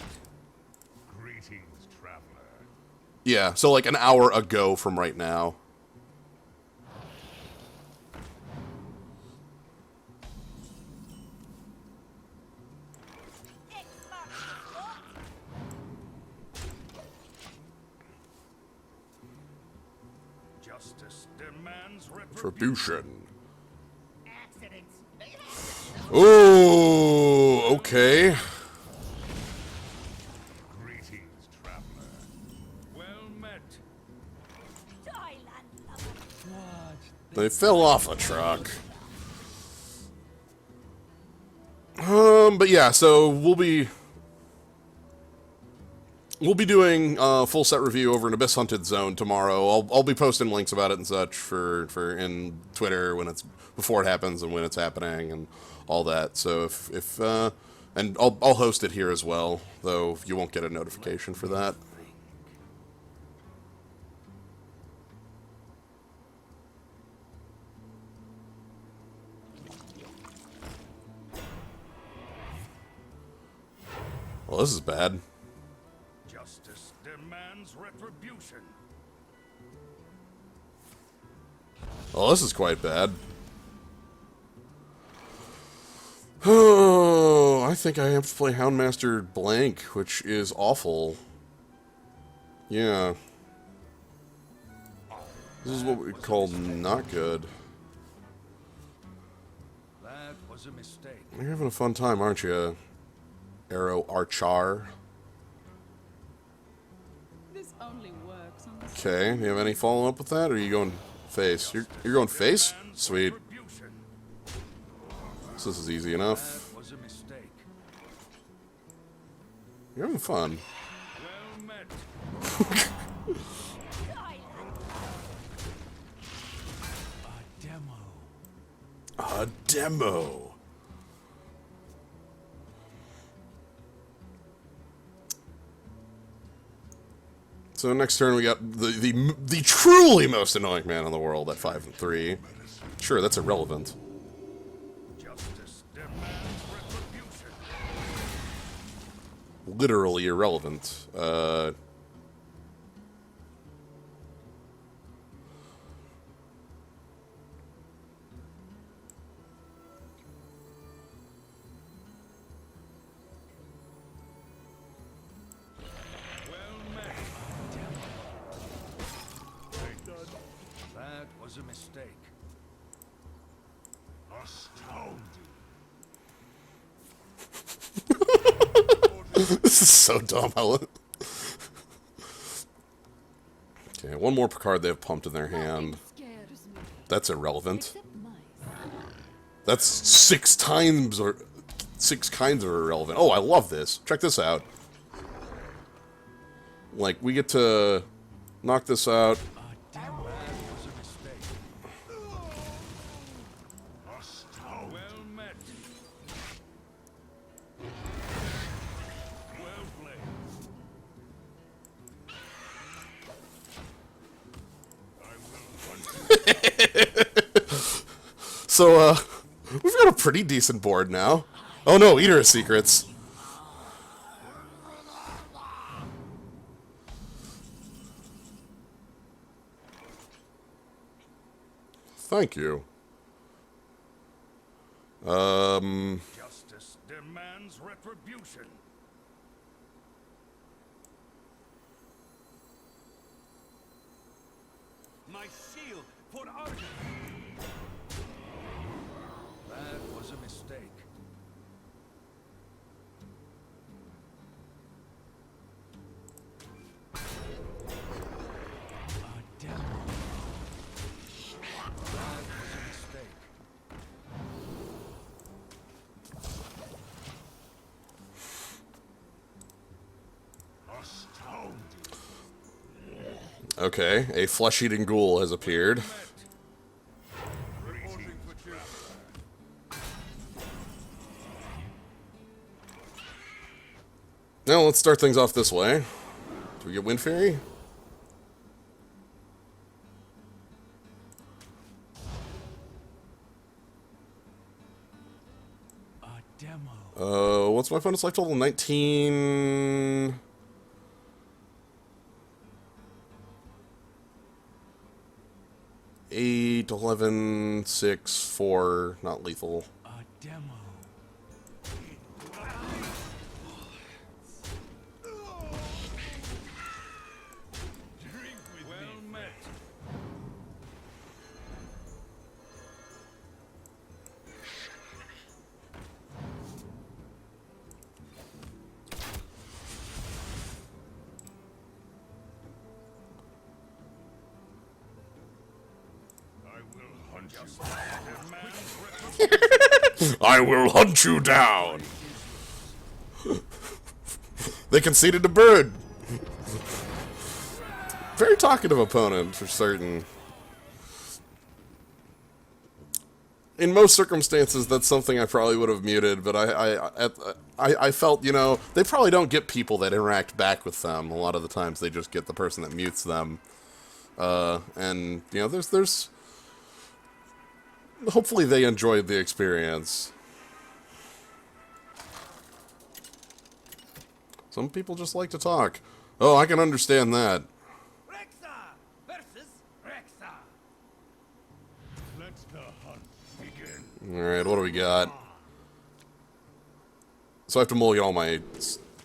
Speaker 2: Greetings, traveler.
Speaker 1: Yeah, so like an hour ago from right now.
Speaker 2: Justice demands
Speaker 1: Retribution.
Speaker 4: Accidents.
Speaker 1: Ooh, okay.
Speaker 2: Greetings, traveler. Well met.
Speaker 4: Toyland lover.
Speaker 1: They fell off a truck. But yeah, so we'll be doing a full set review over in Abyss Hunted Zone tomorrow. I'll be posting links about it and such for in Twitter when it's before it happens and when it's happening and all that. So if and I'll host it here as well, though you won't get a notification for that. Well, this is bad.
Speaker 2: Justice demands retribution.
Speaker 1: Well, this is quite bad. Oh, I think I have to play Houndmaster Blank, which is awful. Yeah. This is what we call not good.
Speaker 2: That was a mistake.
Speaker 1: You're having a fun time, aren't you, Arrow Archar?
Speaker 3: This only works on the
Speaker 1: Okay, you have any follow-up with that, or are you going face? You're going face? Sweet.
Speaker 2: Retribution.
Speaker 1: So this is easy enough.
Speaker 2: That was a mistake.
Speaker 1: You're having fun.
Speaker 2: Well met.
Speaker 1: A demo. So next turn we got the truly most annoying man in the world at 5 and 3. Sure, that's irrelevant.
Speaker 2: Justice demands retribution.
Speaker 1: Literally irrelevant.
Speaker 2: Well met. That was a mistake.
Speaker 1: This is so dumb. Okay, one more card they have pumped in their hand.
Speaker 3: scares me.
Speaker 1: That's irrelevant.
Speaker 3: Except mice.
Speaker 1: That's 6 times or 6 kinds of irrelevant. Oh, I love this. Check this out. Like, we get to knock this out.
Speaker 2: That was a mistake. Well met. Well played.
Speaker 1: So, we've got a pretty decent board now. Oh no, Eater of Secrets. Thank you.
Speaker 2: Justice demands retribution.
Speaker 5: My shield for Argus.
Speaker 2: That was a mistake.
Speaker 5: A demo.
Speaker 2: That was a mistake.
Speaker 1: Okay, a flesh-eating ghoul has appeared.
Speaker 2: Reporting for duty.
Speaker 1: Now let's start things off this way. Do we get Wind Fairy?
Speaker 5: A demo.
Speaker 1: What's my opponent's life total? 19... 8, 11, 6, 4, not lethal.
Speaker 5: A demo.
Speaker 2: Well met. I will hunt you. Demands
Speaker 1: I will hunt you down! They conceded to Bird! Very talkative opponent, for certain. In most circumstances, that's something I probably would have muted, but I felt, you know, they probably don't get people that interact back with them. A lot of the times they just get the person that mutes them. And, you know, there's... Hopefully they enjoyed the experience. Some people just like to talk. Oh, I can understand that.
Speaker 4: Rexa versus Rexa.
Speaker 2: Let the hunt begin.
Speaker 1: Alright, what do we got? So I have to mulligan all my...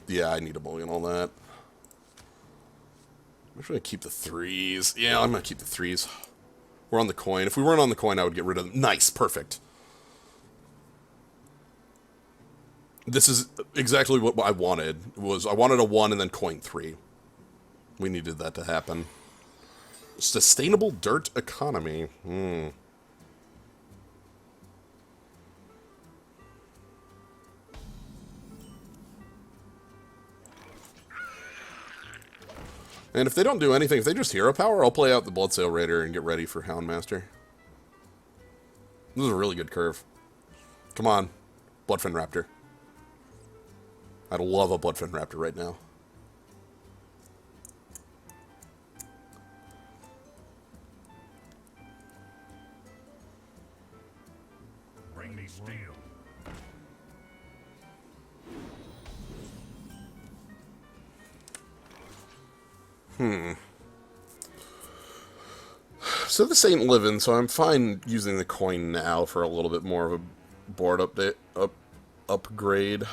Speaker 1: Yeah, I need to mulligan all that. I'm just gonna keep the 3s. Yeah, I'm gonna keep the 3s. We're on the coin. If we weren't on the coin, I would get rid of them. Nice, perfect. This is exactly what I wanted. I wanted a 1 and then coin 3. We needed that to happen. Sustainable dirt economy. And if they don't do anything, if they just hero power, I'll play out the Bloodsail Raider and get ready for Houndmaster. This is a really good curve. Come on, Bloodfin Raptor. I'd love a Bloodfin Raptor right now.
Speaker 2: Bring me steel.
Speaker 1: So this ain't living, so I'm fine using the coin now for a little bit more of a board upgrade.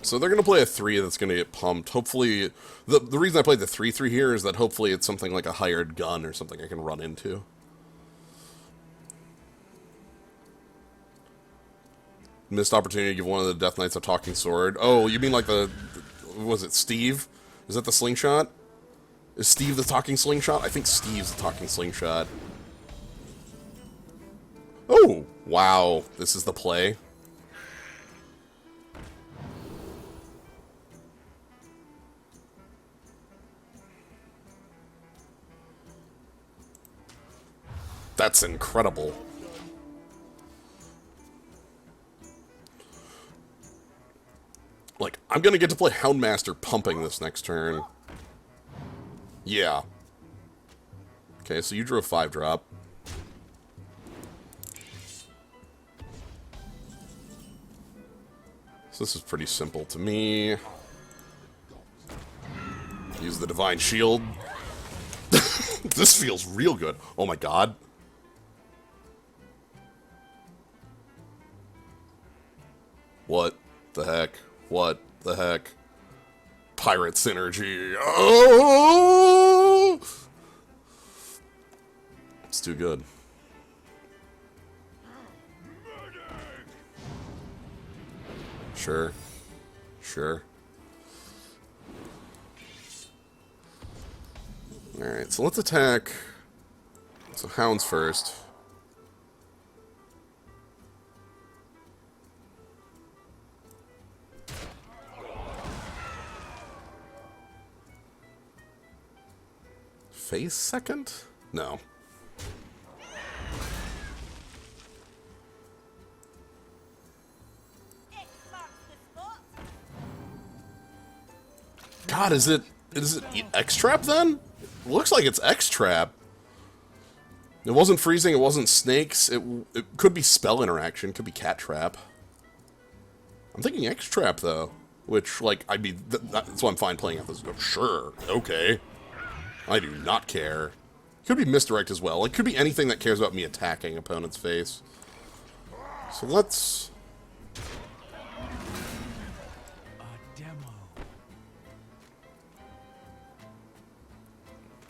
Speaker 1: So they're going to play a 3 that's going to get pumped. Hopefully, the reason I played the 3/3 here is that hopefully it's something like a hired gun or something I can run into. Missed opportunity to give one of the Death Knights a talking sword. Oh, you mean like was it Steve? Is that the slingshot? Is Steve the talking slingshot? I think Steve's the talking slingshot. Oh, wow. This is the play. That's incredible. Like, I'm gonna get to play Houndmaster pumping this next turn. Yeah. Okay, so you drew a 5-drop. So this is pretty simple to me. Use the Divine Shield. This feels real good. Oh my god. What the heck? What the heck? Pirate SYNERGy. Oh! It's too good. Sure. Sure. Alright, so let's attack. So Hounds first. Face second? No. God, is it X-Trap then? It looks like it's X-Trap. It wasn't freezing, it wasn't snakes, it could be spell interaction, could be cat trap. I'm thinking X-Trap though, which, like, I mean, that's why I'm fine playing out this. Sure, okay. I do not care. Could be misdirect as well. It could be anything that cares about me attacking opponent's face. So let's...
Speaker 5: Demo.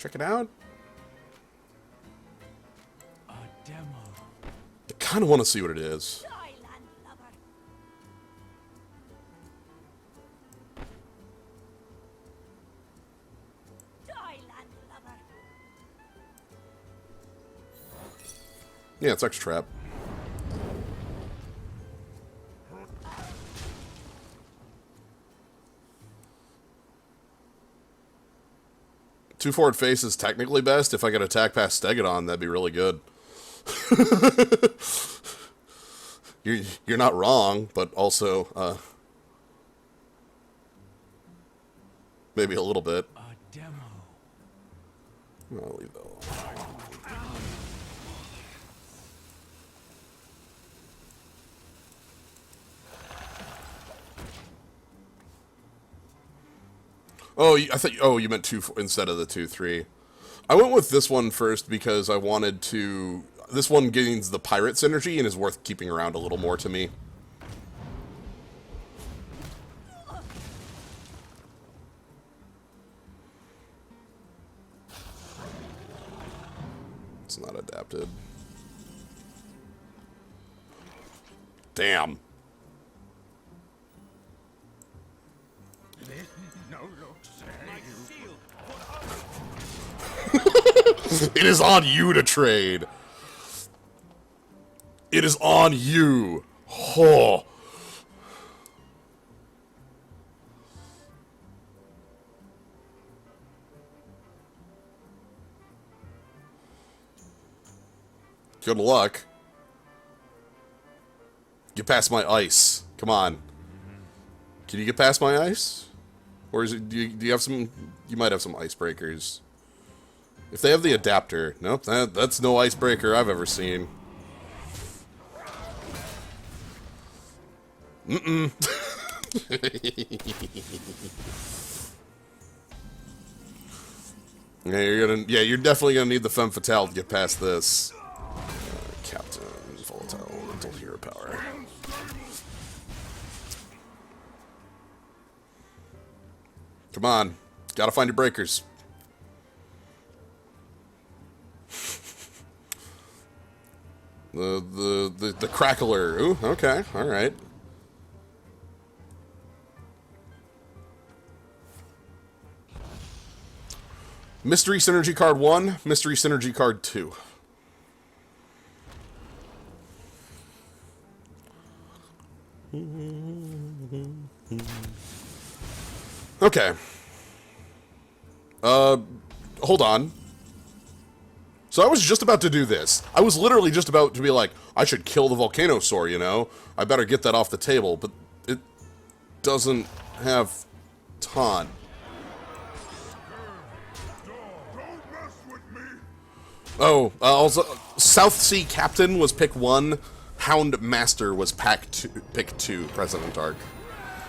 Speaker 1: check it out.
Speaker 5: Demo.
Speaker 1: I kind of want to see what it is. Yeah, it's X-Trap. Two forward face is technically best. If I could attack past Stegodon, that'd be really good. You're not wrong, but also maybe a little bit.
Speaker 5: Demo.
Speaker 1: I'll leave that alone. Oh, I thought. Oh, you meant 2 instead of the 2/3. I went with this one first because I wanted to. This one gains the pirate SYNERGy and is worth keeping around a little more to me. It's not adapted. Damn. It is on you to trade. It is on you. Oh. Good luck. Get past my ice. Come on. Can you get past my ice? Or is it? Do you have some? You might have some icebreakers. If they have the adapter, nope, that's no icebreaker I've ever seen. Mm-mm. Yeah, you're definitely gonna need the femme fatale to get past this. Captain, volatile, mental hero power. Come on, gotta find your breakers. The crackler. Ooh, okay, all right. Mystery Synergy card 1, Mystery Synergy card 2. Okay. Hold on. So I was just about to do this. I was literally just about to be like, I should kill the Volcanosaur, you know? I better get that off the table, but it doesn't have ton.
Speaker 2: Don't mess with me.
Speaker 1: Oh, also, South Sea Captain was pick 1, Hound Master was pick 2, President Arc.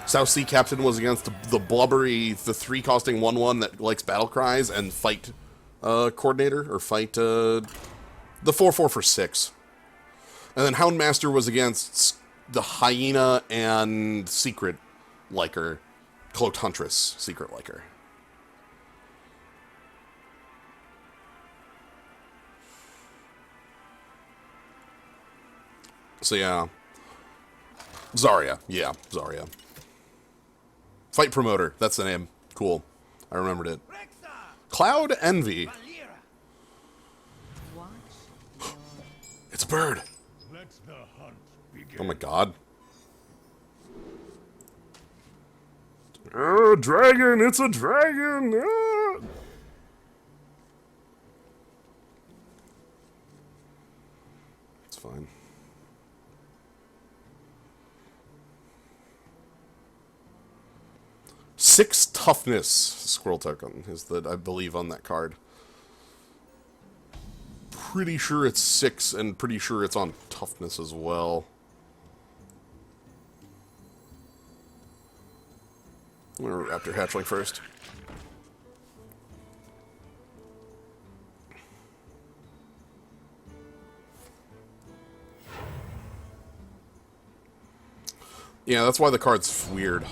Speaker 1: South Sea Captain was against the blubbery, the 3-costing 1/1 that likes battle cries, and fight coordinator, or fight the 4/4 for 6. And then Hound Master was against the Hyena and Secret Liker, Cloaked Huntress Secret Liker. So yeah. Zarya. Yeah, Zarya. Fight Promoter. That's the name. Cool. I remembered it. Cloud Envy. It's a bird.
Speaker 2: Let the hunt begin.
Speaker 1: Oh my god. Oh, dragon! It's a dragon! Ah! It's fine. Six toughness squirrel token is that I believe on that card. Pretty sure it's 6 and pretty sure it's on toughness as well. I'm gonna Raptor Hatchling first. Yeah, that's why the card's weird.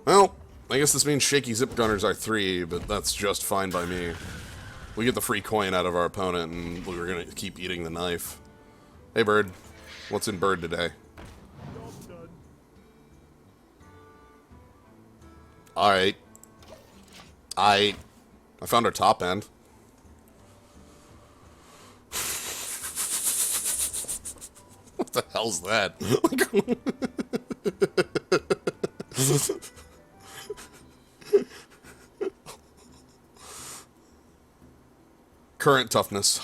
Speaker 1: Well, I guess this means Shaky Zip Gunners are 3, but that's just fine by me. We get the free coin out of our opponent, and we're gonna keep eating the knife. Hey, Bird. What's in Bird today? Alright. I found our top end. What the hell's that? Current toughness.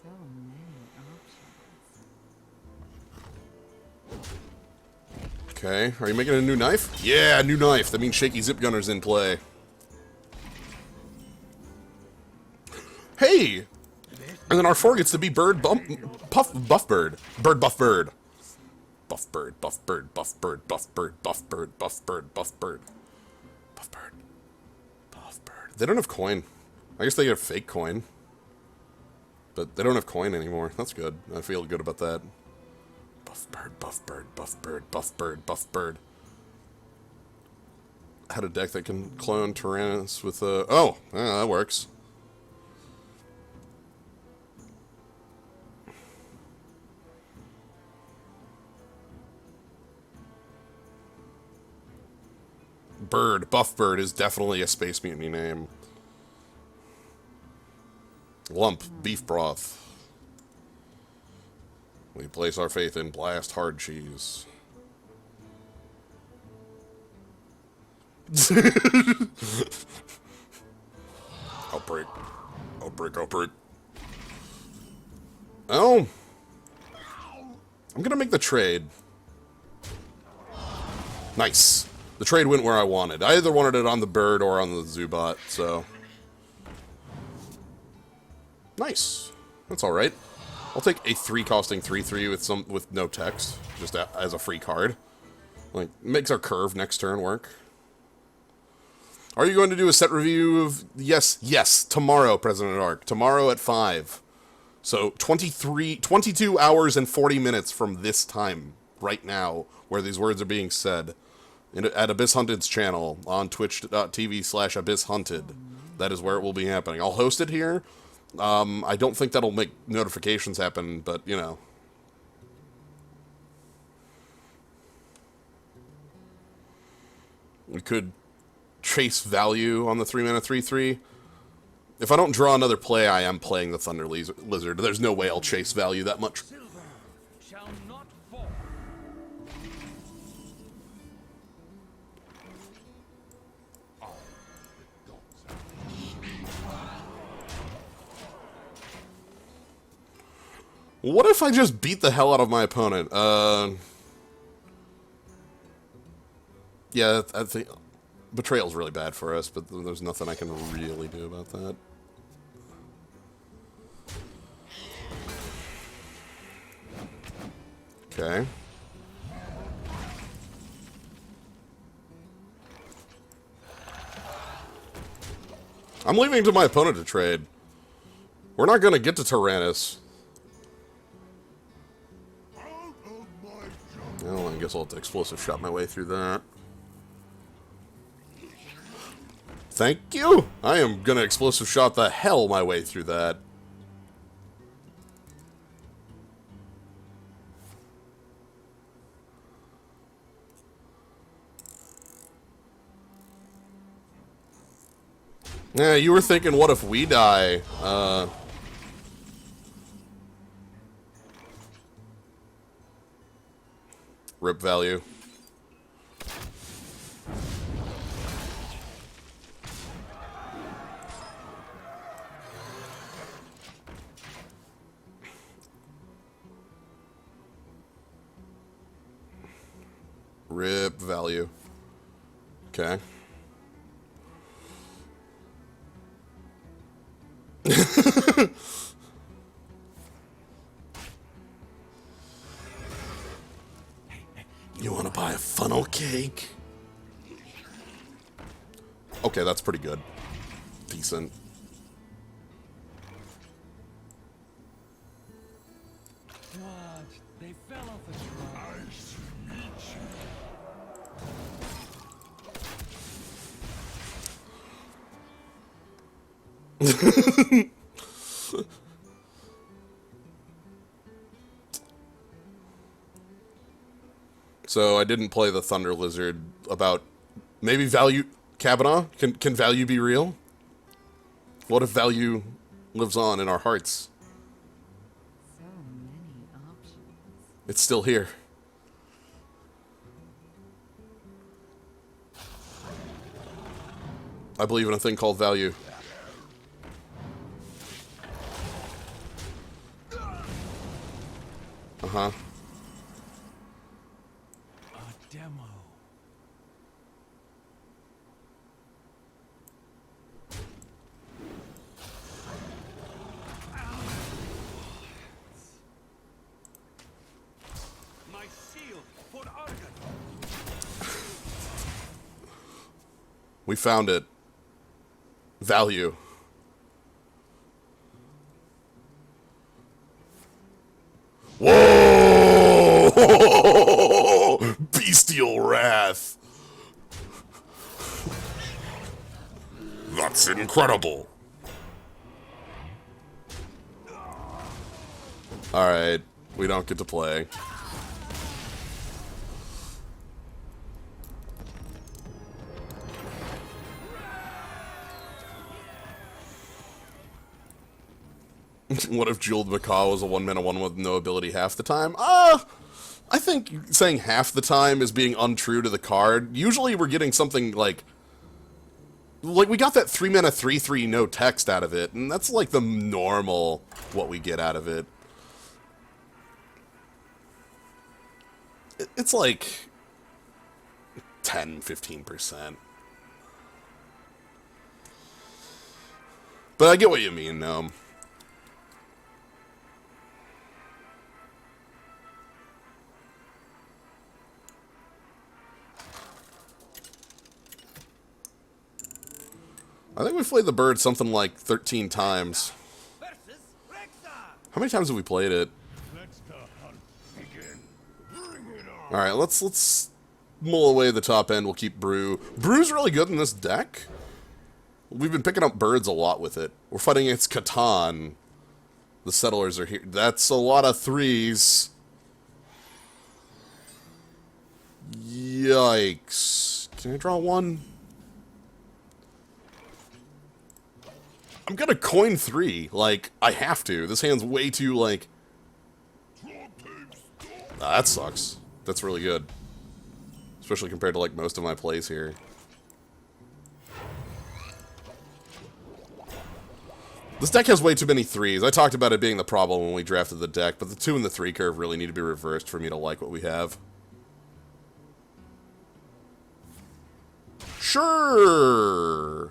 Speaker 3: So many options.
Speaker 1: Okay, are you making a new knife? Yeah, new knife. That means Shaky Zip Gunner's in play. Hey! And then our 4 gets to be Bird Buff Bird. Bird Buff Bird. Buff Bird, Buff Bird, Buff Bird, Buff Bird, Buff Bird, Buff Bird, Buff Bird. Buff Bird. Buff Bird. They don't have coin. I guess they get a fake coin. But they don't have coin anymore. That's good. I feel good about that. Buff Bird, Buff Bird, Buff Bird, Buff Bird, Buff Bird. Had a deck that can clone Tyrannus with a... Oh! Yeah, that works. Bird, Buff Bird is definitely a Space Mutiny name. Lump, beef broth. We place our faith in Blast Hard Cheese. Outbreak. Outbreak, outbreak. Oh! I'm gonna make the trade. Nice. The trade went where I wanted. I either wanted it on the bird or on the Zubat, so... Nice. That's alright. I'll take a 3-costing 3/3 with no text, just as a free card. Like, makes our curve next turn work. Are you going to do a set review of... Yes, tomorrow, President Arc. Tomorrow at 5. So, 22 hours and 40 minutes from this time. right now where these words are being said. At Abyss Hunted's channel on twitch.tv/AbyssHunted. That is where it will be happening. I'll host it here. I don't think that'll make notifications happen, but, you know. We could chase value on the 3-mana 3/3. If I don't draw another play, I am playing the Thunder Lizard. There's no way I'll chase value that much.
Speaker 5: Silver shall not fall.
Speaker 1: What if I just beat the hell out of my opponent? Yeah, I think Betrayal's really bad for us, but there's nothing I can really do about that. Okay. I'm leaving it to my opponent to trade. We're not going to get to Tyrannus.
Speaker 2: Out of my jungle.
Speaker 1: Well, I guess I'll have to explosive shot my way through that. Thank you! I am gonna explosive shot the hell my way through that. Yeah, you were thinking, what if we die? Rip value. Rip value. Okay. You want to buy a funnel cake? Okay, that's pretty good. Decent.
Speaker 5: What? They fell off a truck.
Speaker 1: So I didn't play the Thunder Lizard about maybe value. Kavanaugh? Can value be real? What if value lives on in our hearts?
Speaker 3: So many options.
Speaker 1: It's still here. I believe in a thing called value. Uh-huh.
Speaker 5: A demo. My shield for Argon.
Speaker 1: We found it. Value. Whoa! Bestial wrath. That's incredible. Alright, we don't get to play. What if Jeweled Macaw was a 1-mana 1 with no ability half the time? I think saying half the time is being untrue to the card. Usually we're getting something like we got that 3-mana 3/3 no text out of it, and that's like the normal what we get out of it. It's like 10-15%. But I get what you mean, Gnome. I think we've played the bird something like 13 times. How many times have we played it?
Speaker 2: Let the hunt begin. Bring it on.
Speaker 1: Alright, let's mull away the top end. We'll keep Brew. Brew's really good in this deck. We've been picking up birds a lot with it. We're fighting against Catan. The settlers are here. That's a lot of 3s. Yikes. Can I draw 1? I'm gonna coin 3. Like, I have to. This hand's way too, like... that sucks. That's really good. Especially compared to, like, most of my plays here. This deck has way too many 3s. I talked about it being the problem when we drafted the deck, but the 2 and the 3 curve really need to be reversed for me to like what we have. Sure!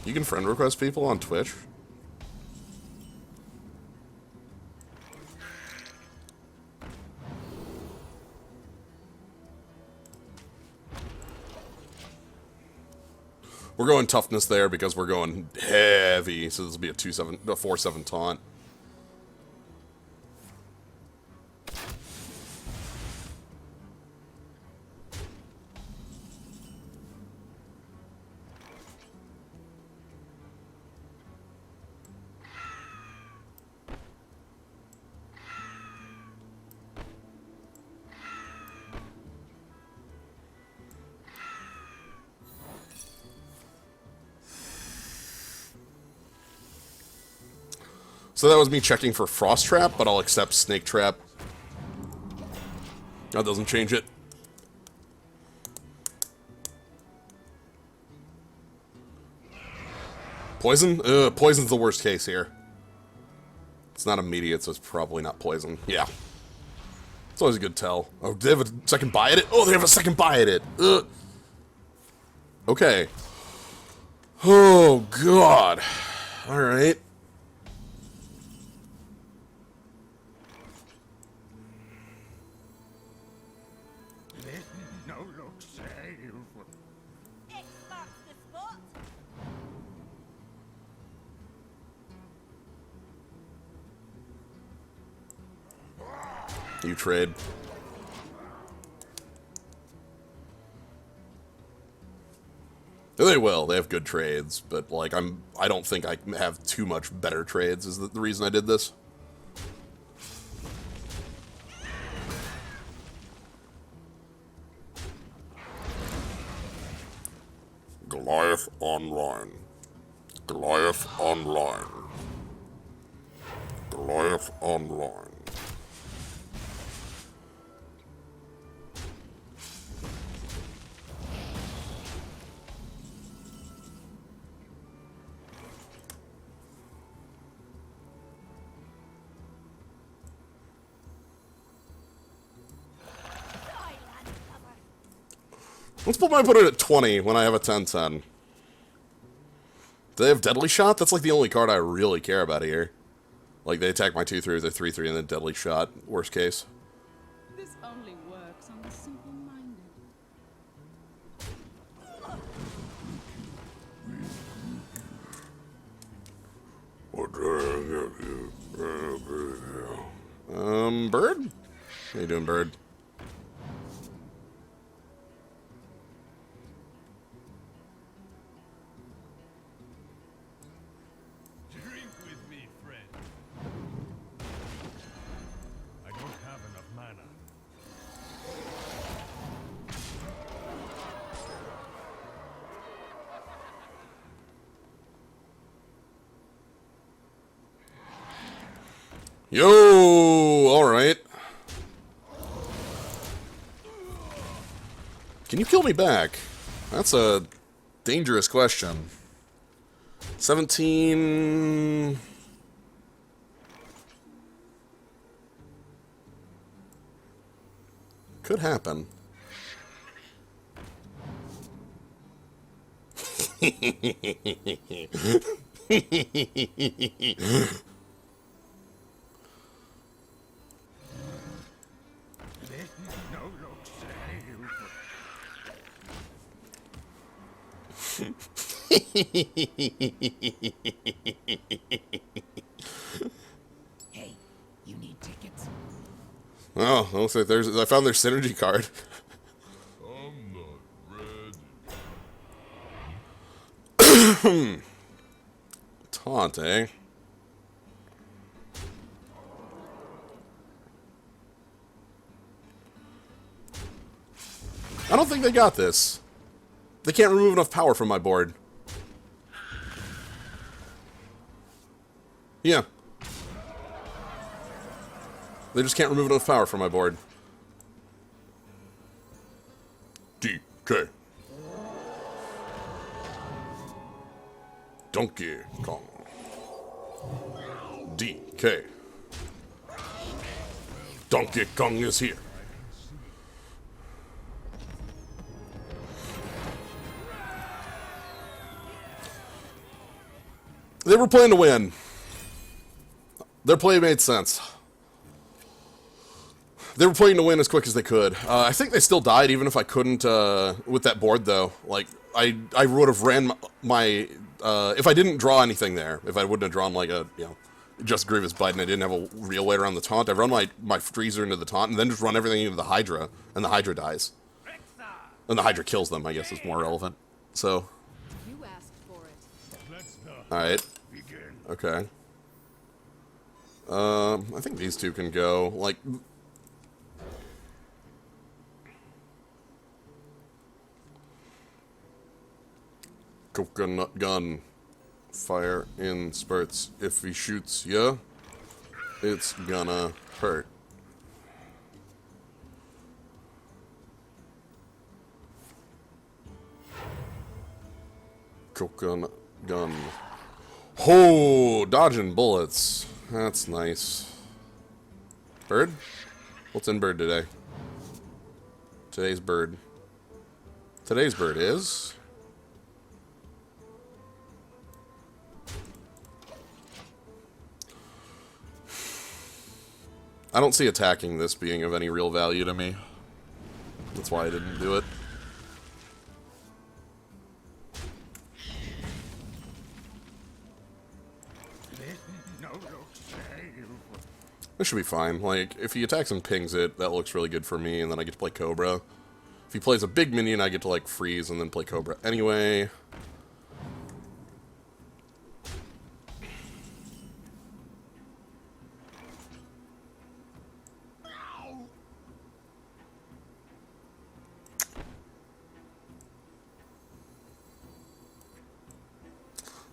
Speaker 1: You can friend request people on Twitch? We're going toughness there because we're going heavy, so this will be a 4/7 taunt. So that was me checking for Frost Trap, but I'll accept Snake Trap. That doesn't change it. Poison? Poison's the worst case here. It's not immediate, so it's probably not poison. Yeah. It's always a good tell. Oh, do they have a second buy at it? Oh, they have a second buy at it! Ugh. Okay. Oh, God. Alright.
Speaker 2: No look save.
Speaker 4: It marks the spot.
Speaker 1: You trade. They will. They have good trades, but like I don't think I have too much better trades is the reason I did this. Goliath online. Goliath online. Goliath online. Let's put my opponent at 20 when I have a 10-10. Do they have Deadly Shot? That's like the only card I really care about here. Like, they attack my 2/3 with their 3/3 and then Deadly Shot, worst case.
Speaker 3: This only works on the simple-minded.
Speaker 1: Bird? How you doing, Bird?
Speaker 5: Drink with me, friend. I don't have enough mana.
Speaker 1: Yo! Alright. Can you kill me back? That's a dangerous question. 17... Could happen.
Speaker 2: No look save.
Speaker 4: Hey, you need tickets?
Speaker 1: Oh, looks like I found their synergy card.
Speaker 2: I'm not ready.
Speaker 1: Taunt, eh? I don't think they got this. They can't remove enough power from my board. Yeah. They just can't remove enough power from my board. DK. Donkey Kong. DK. Donkey Kong is here. They were playing to win. Their play made sense. They were playing to win as quick as they could. I think they still died, even if I couldn't, with that board, though. Like, I would have ran my if I didn't draw anything there, if I wouldn't have drawn, like, a, you know, just Grievous Bite and I didn't have a real way around the taunt, I'd run my Freezer into the taunt and then just run everything into the Hydra, and the Hydra dies. And the Hydra kills them, I guess, is more relevant. So.
Speaker 3: You asked for it.
Speaker 5: Let's go.
Speaker 1: Alright.
Speaker 2: Begin.
Speaker 1: Okay. I think these two can go. Like, coconut gun. Fire in spurts. If he shoots ya, it's gonna hurt. Coconut gun. Oh, dodging bullets. That's nice. Bird? What's in bird today? Today's bird. Today's bird is... I don't see attacking this being of any real value to me. That's why I didn't do it.
Speaker 2: No look save.
Speaker 1: This should be fine. Like, if he attacks and pings it, that looks really good for me, and then I get to play Cobra. If he plays a big minion, I get to, like, freeze and then play Cobra. Anyway...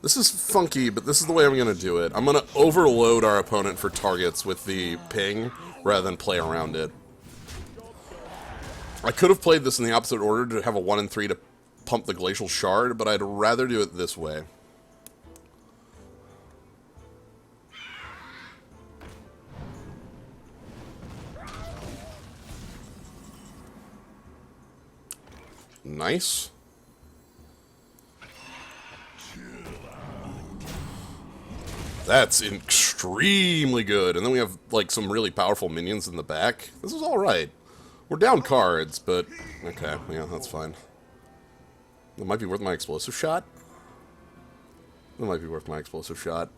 Speaker 1: This is funky, but this is the way I'm going to do it. I'm going to overload our opponent for targets with the ping, rather than play around it. I could have played this in the opposite order to have a 1 and 3 to pump the Glacial Shard, but I'd rather do it this way. Nice. That's extremely good. And then we have, like, some really powerful minions in the back. This is alright. We're down cards, but... Okay, yeah, that's fine. That might be worth my explosive shot. That might be worth my explosive shot.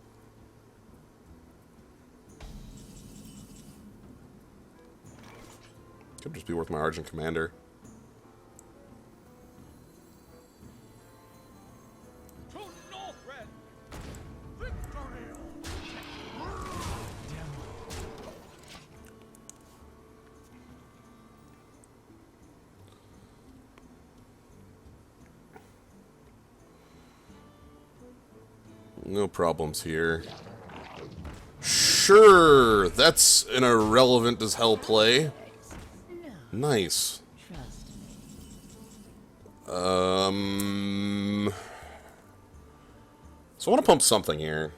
Speaker 1: Could just be worth my Argent Commander. No problems here. Sure, that's an irrelevant as hell play. Nice. So I want to pump something here.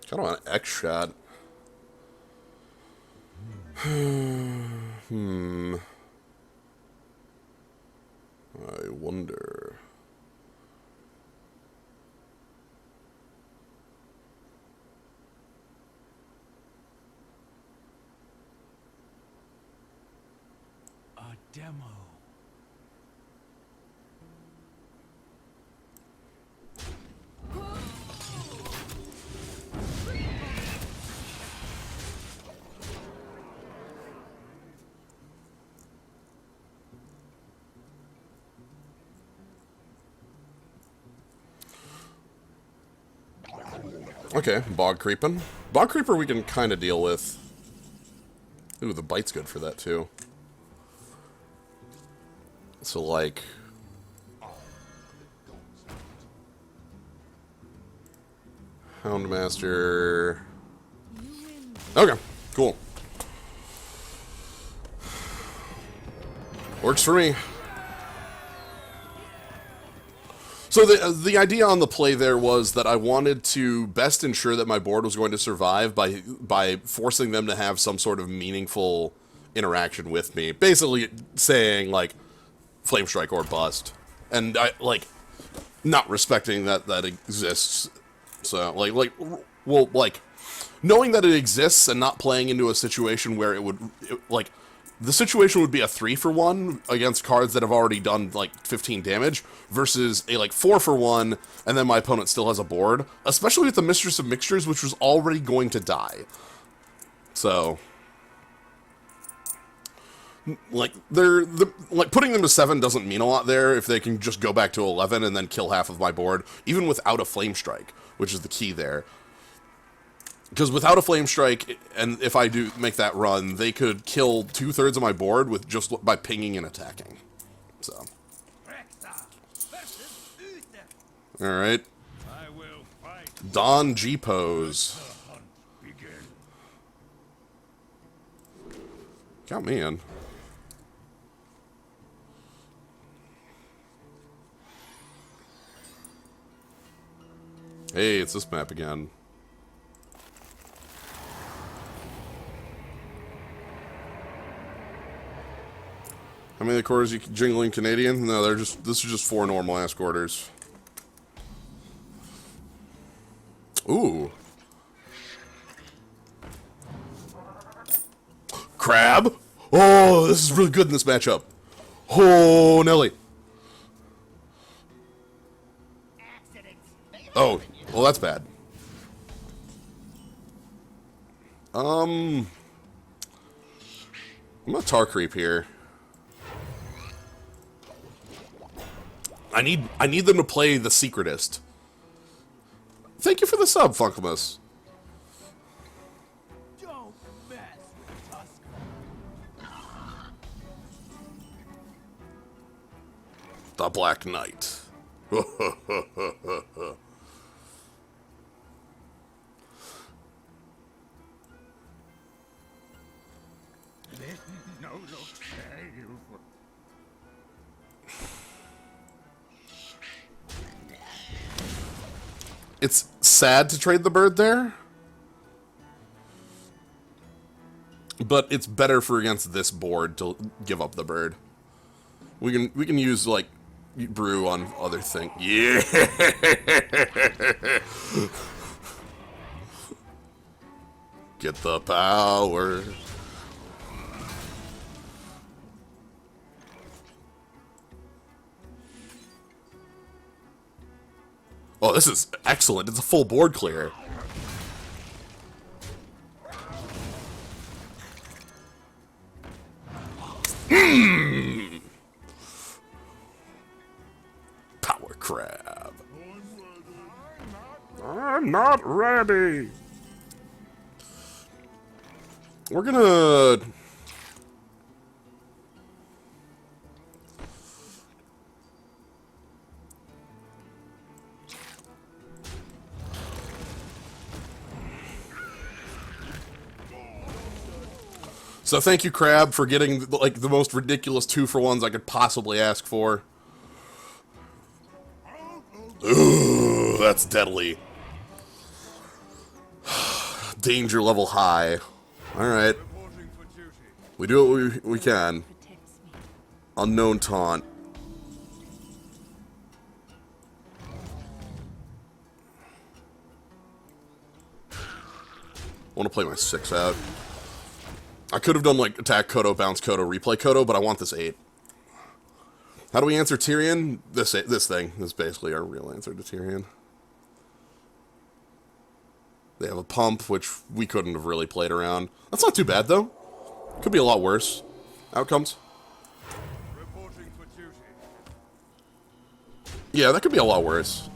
Speaker 1: Kind of want an X shot. I wonder.
Speaker 5: A demo.
Speaker 1: Okay, bog creeping. Bog creeper we can kind of deal with. Ooh, the bite's good for that too. So like... Houndmaster... Okay, cool. Works for me. So the idea on the play there was that I wanted to best ensure that my board was going to survive by forcing them to have some sort of meaningful interaction with me. Basically saying, like, Flame Strike or bust. And I, like, not respecting that exists. So, like, knowing that it exists and not playing into a situation where the situation would be a 3-for-1 against cards that have already done, like, 15 damage, versus a, like, 4-for-1, and then my opponent still has a board. Especially with the Mistress of Mixtures, which was already going to die. So... like, putting them to 7 doesn't mean a lot there if they can just go back to 11 and then kill half of my board, even without a Flame Strike, which is the key there. Because without a Flame Strike, and if I do make that run, they could kill 2/3 of my board with just by pinging and attacking. So. Alright.
Speaker 5: I will fight.
Speaker 1: Don G-Pose. Got me in. Hey, it's this map again. How many of the quarters you jingling Canadian? No, this is just 4 normal ass quarters. Ooh. Crab? Oh, this is really good in this matchup. Oh, Nelly. Oh, well, that's bad. I'm gonna tar creep here. I need them to play the Secretist. Thank you for the sub, Funkamus. The Black Knight.
Speaker 2: No look save.
Speaker 1: It's sad to trade the bird there, but it's better for against this board to give up the bird. We can use like brew on other things. Yeah. Get the power. Oh, this is excellent. It's a full board clear. Power crab. I'm not ready. We're gonna... So thank you, Crab, for getting, like, the most ridiculous 2-for-1s I could possibly ask for. Ooh, that's deadly. Danger level high. Alright. We do what we can. Unknown taunt. I want to play my 6 out. I could have done, like, attack Kodo, bounce Kodo, replay Kodo, but I want this 8. How do we answer Tyrion? This thing is basically our real answer to Tyrion. They have a pump, which we couldn't have really played around. That's not too bad, though. Could be a lot worse. Outcomes.
Speaker 5: Reporting for duty.
Speaker 1: Yeah, that could be a lot worse.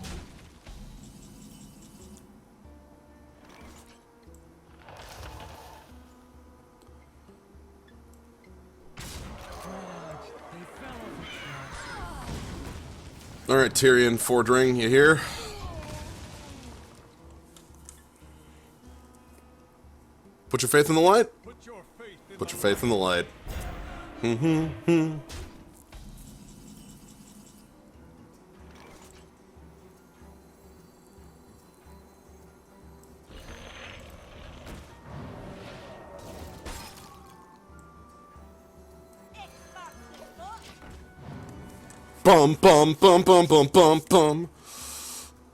Speaker 1: Alright, Tyrion, Fordring, you here? Put your faith in the light?
Speaker 5: Put your faith in
Speaker 1: Put
Speaker 5: the
Speaker 1: your faith in the light. Bum, bum, bum, bum, bum, bum, bum.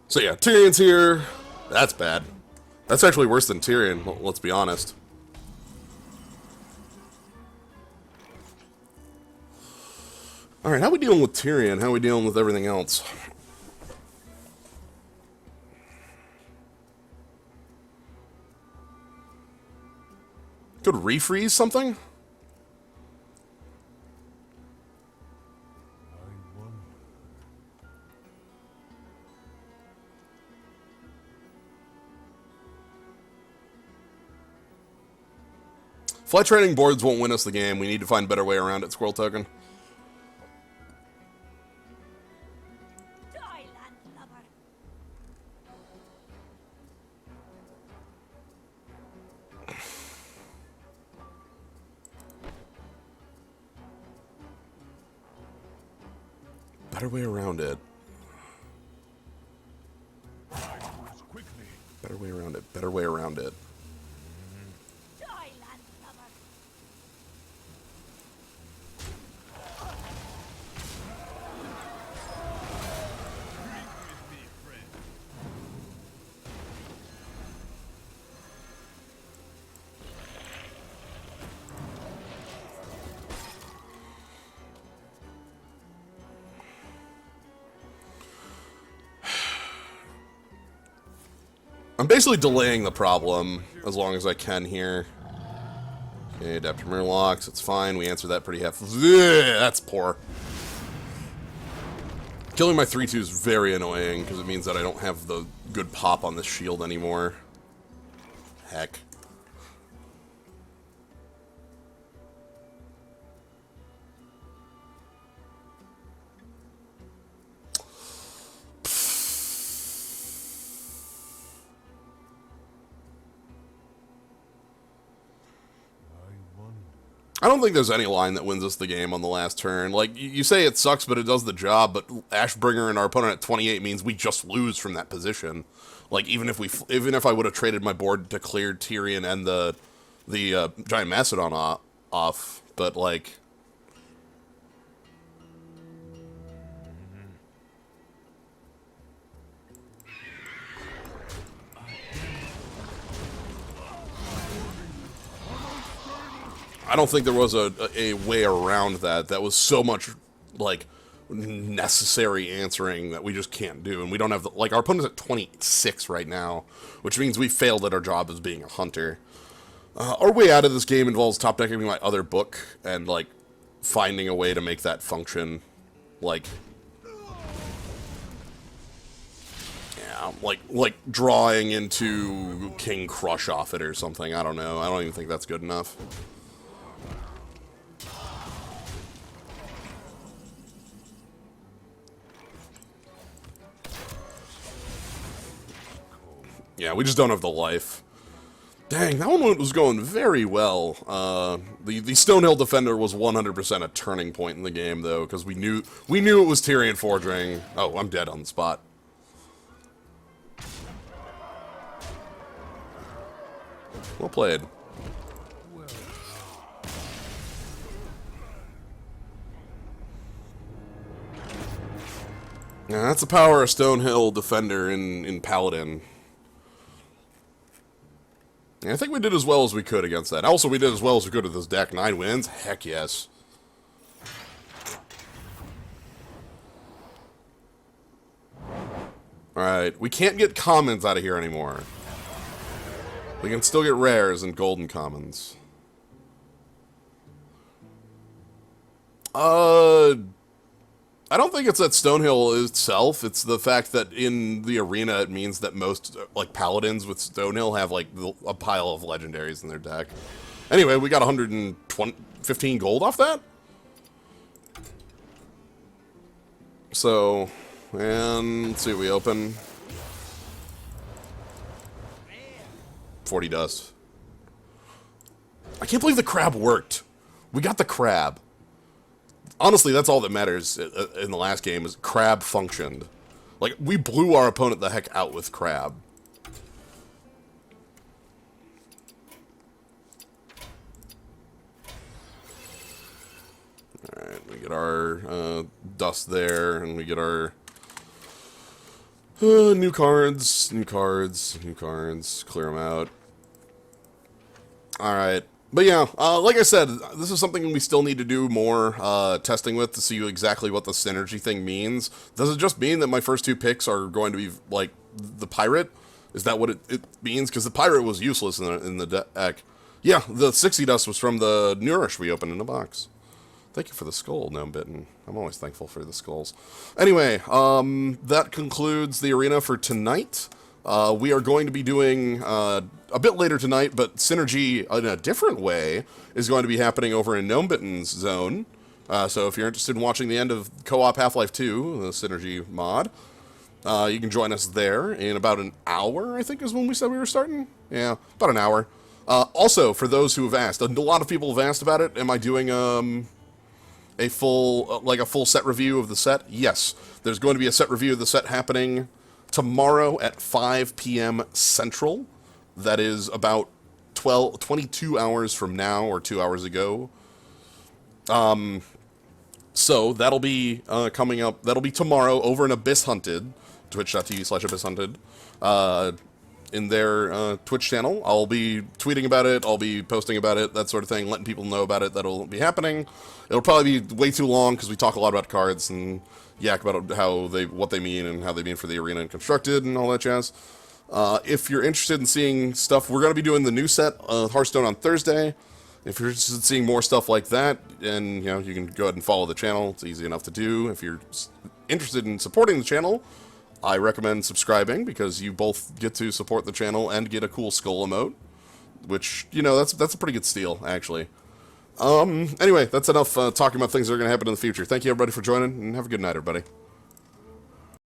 Speaker 1: So yeah, Tyrion's here. That's bad. That's actually worse than Tyrion, let's be honest. Alright, how are we dealing with Tyrion? How are we dealing with everything else? Could refreeze something? Flight training boards won't win us the game. We need to find a better way around it, Squirrel Token.
Speaker 4: Die, landlubber.
Speaker 1: Better way around it.
Speaker 5: moves quickly.
Speaker 1: Better way around it. Better way around it.
Speaker 4: Die, landlubber.
Speaker 5: With me, friend.
Speaker 1: I'm basically delaying the problem as long as I can here. Okay, adapter mirror locks, it's fine. We answered that pretty that's poor. Killing my 3-2 is very annoying because it means that I don't have the good pop on this shield anymore. Heck. I don't think there's any line that wins us the game on the last turn. Like, you say it sucks, but it does the job, but Ashbringer and our opponent at 28 means we just lose from that position. Like, even if I would have traded my board to clear Tyrion and the Giant Mastodon off, but, like... I don't think there was a way around that. That was so much, like, necessary answering that we just can't do. And we don't have, like, our opponent's at 26 right now, which means we failed at our job as being a hunter. Our way out of this game involves top decking my other book and, like, finding a way to make that function, like... Yeah, like drawing into King Crush off it or something. I don't know. I don't even think that's good enough. Yeah, we just don't have the life. Dang, that one was going very well. The Stonehill Defender was 100% a turning point in the game, though, because we knew it was Tyrion Fordring. Oh, I'm dead on the spot. Well played. Yeah, that's the power of Stonehill Defender in Paladin. Yeah, I think we did as well as we could against that. Also, we did as well as we could with this deck. 9 wins? Heck yes. Alright, we can't get commons out of here anymore. We can still get rares and golden commons. I don't think it's that Stonehill itself. It's the fact that in the arena it means that most, like, paladins with Stonehill have, like, a pile of legendaries in their deck. Anyway, we got 115 gold off that? So, and let's see what we open. 40 dust. I can't believe the crab worked. We got the crab. Honestly, that's all that matters in the last game, is crab functioned. Like, we blew our opponent the heck out with crab. Alright, we get our dust there, and we get our new cards, clear them out. Alright. But yeah, like I said, this is something we still need to do more testing with to see exactly what the sYnErGy thing means. Does it just mean that my first two picks are going to be, like, the pirate? Is that what it means? Because the pirate was useless in the deck. Yeah, the 60 dust was from the Nourish we opened in the box. Thank you for the skull, Gnome Bitten. I'm always thankful for the skulls. Anyway, that concludes the arena for tonight. We are going to be doing, a bit later tonight, but sYnErGy in a different way is going to be happening over in Gnome Bitten's zone. So if you're interested in watching the end of Co-op Half-Life 2, the sYnErGy mod, you can join us there in about an hour, I think is when we said we were starting. Yeah, about an hour. Also, for those who have asked, a lot of people have asked about it, am I doing, a full set review of the set? Yes. There's going to be a set review of the set happening tomorrow at 5 p.m. Central. That is about 22 hours from now, or 2 hours ago. So that'll be coming up. That'll be tomorrow over in Abyss Hunted, twitch.tv/Abyss Hunted, in their Twitch channel. I'll be tweeting about it. I'll be posting about it, that sort of thing, letting people know about it. That'll be happening. It'll probably be way too long because we talk a lot about cards and yak about what they mean and how they mean for the arena and constructed and all that jazz. If you're interested in seeing stuff, we're going to be doing the new set, Hearthstone, on Thursday. If you're interested in seeing more stuff like that, and you can go ahead and follow the channel. It's easy enough to do. If you're interested in supporting the channel, I recommend subscribing, because you both get to support the channel and get a cool skull emote, which, that's a pretty good steal, actually. Anyway, that's enough talking about things that are going to happen in the future. Thank you, everybody, for joining, and have a good night, everybody.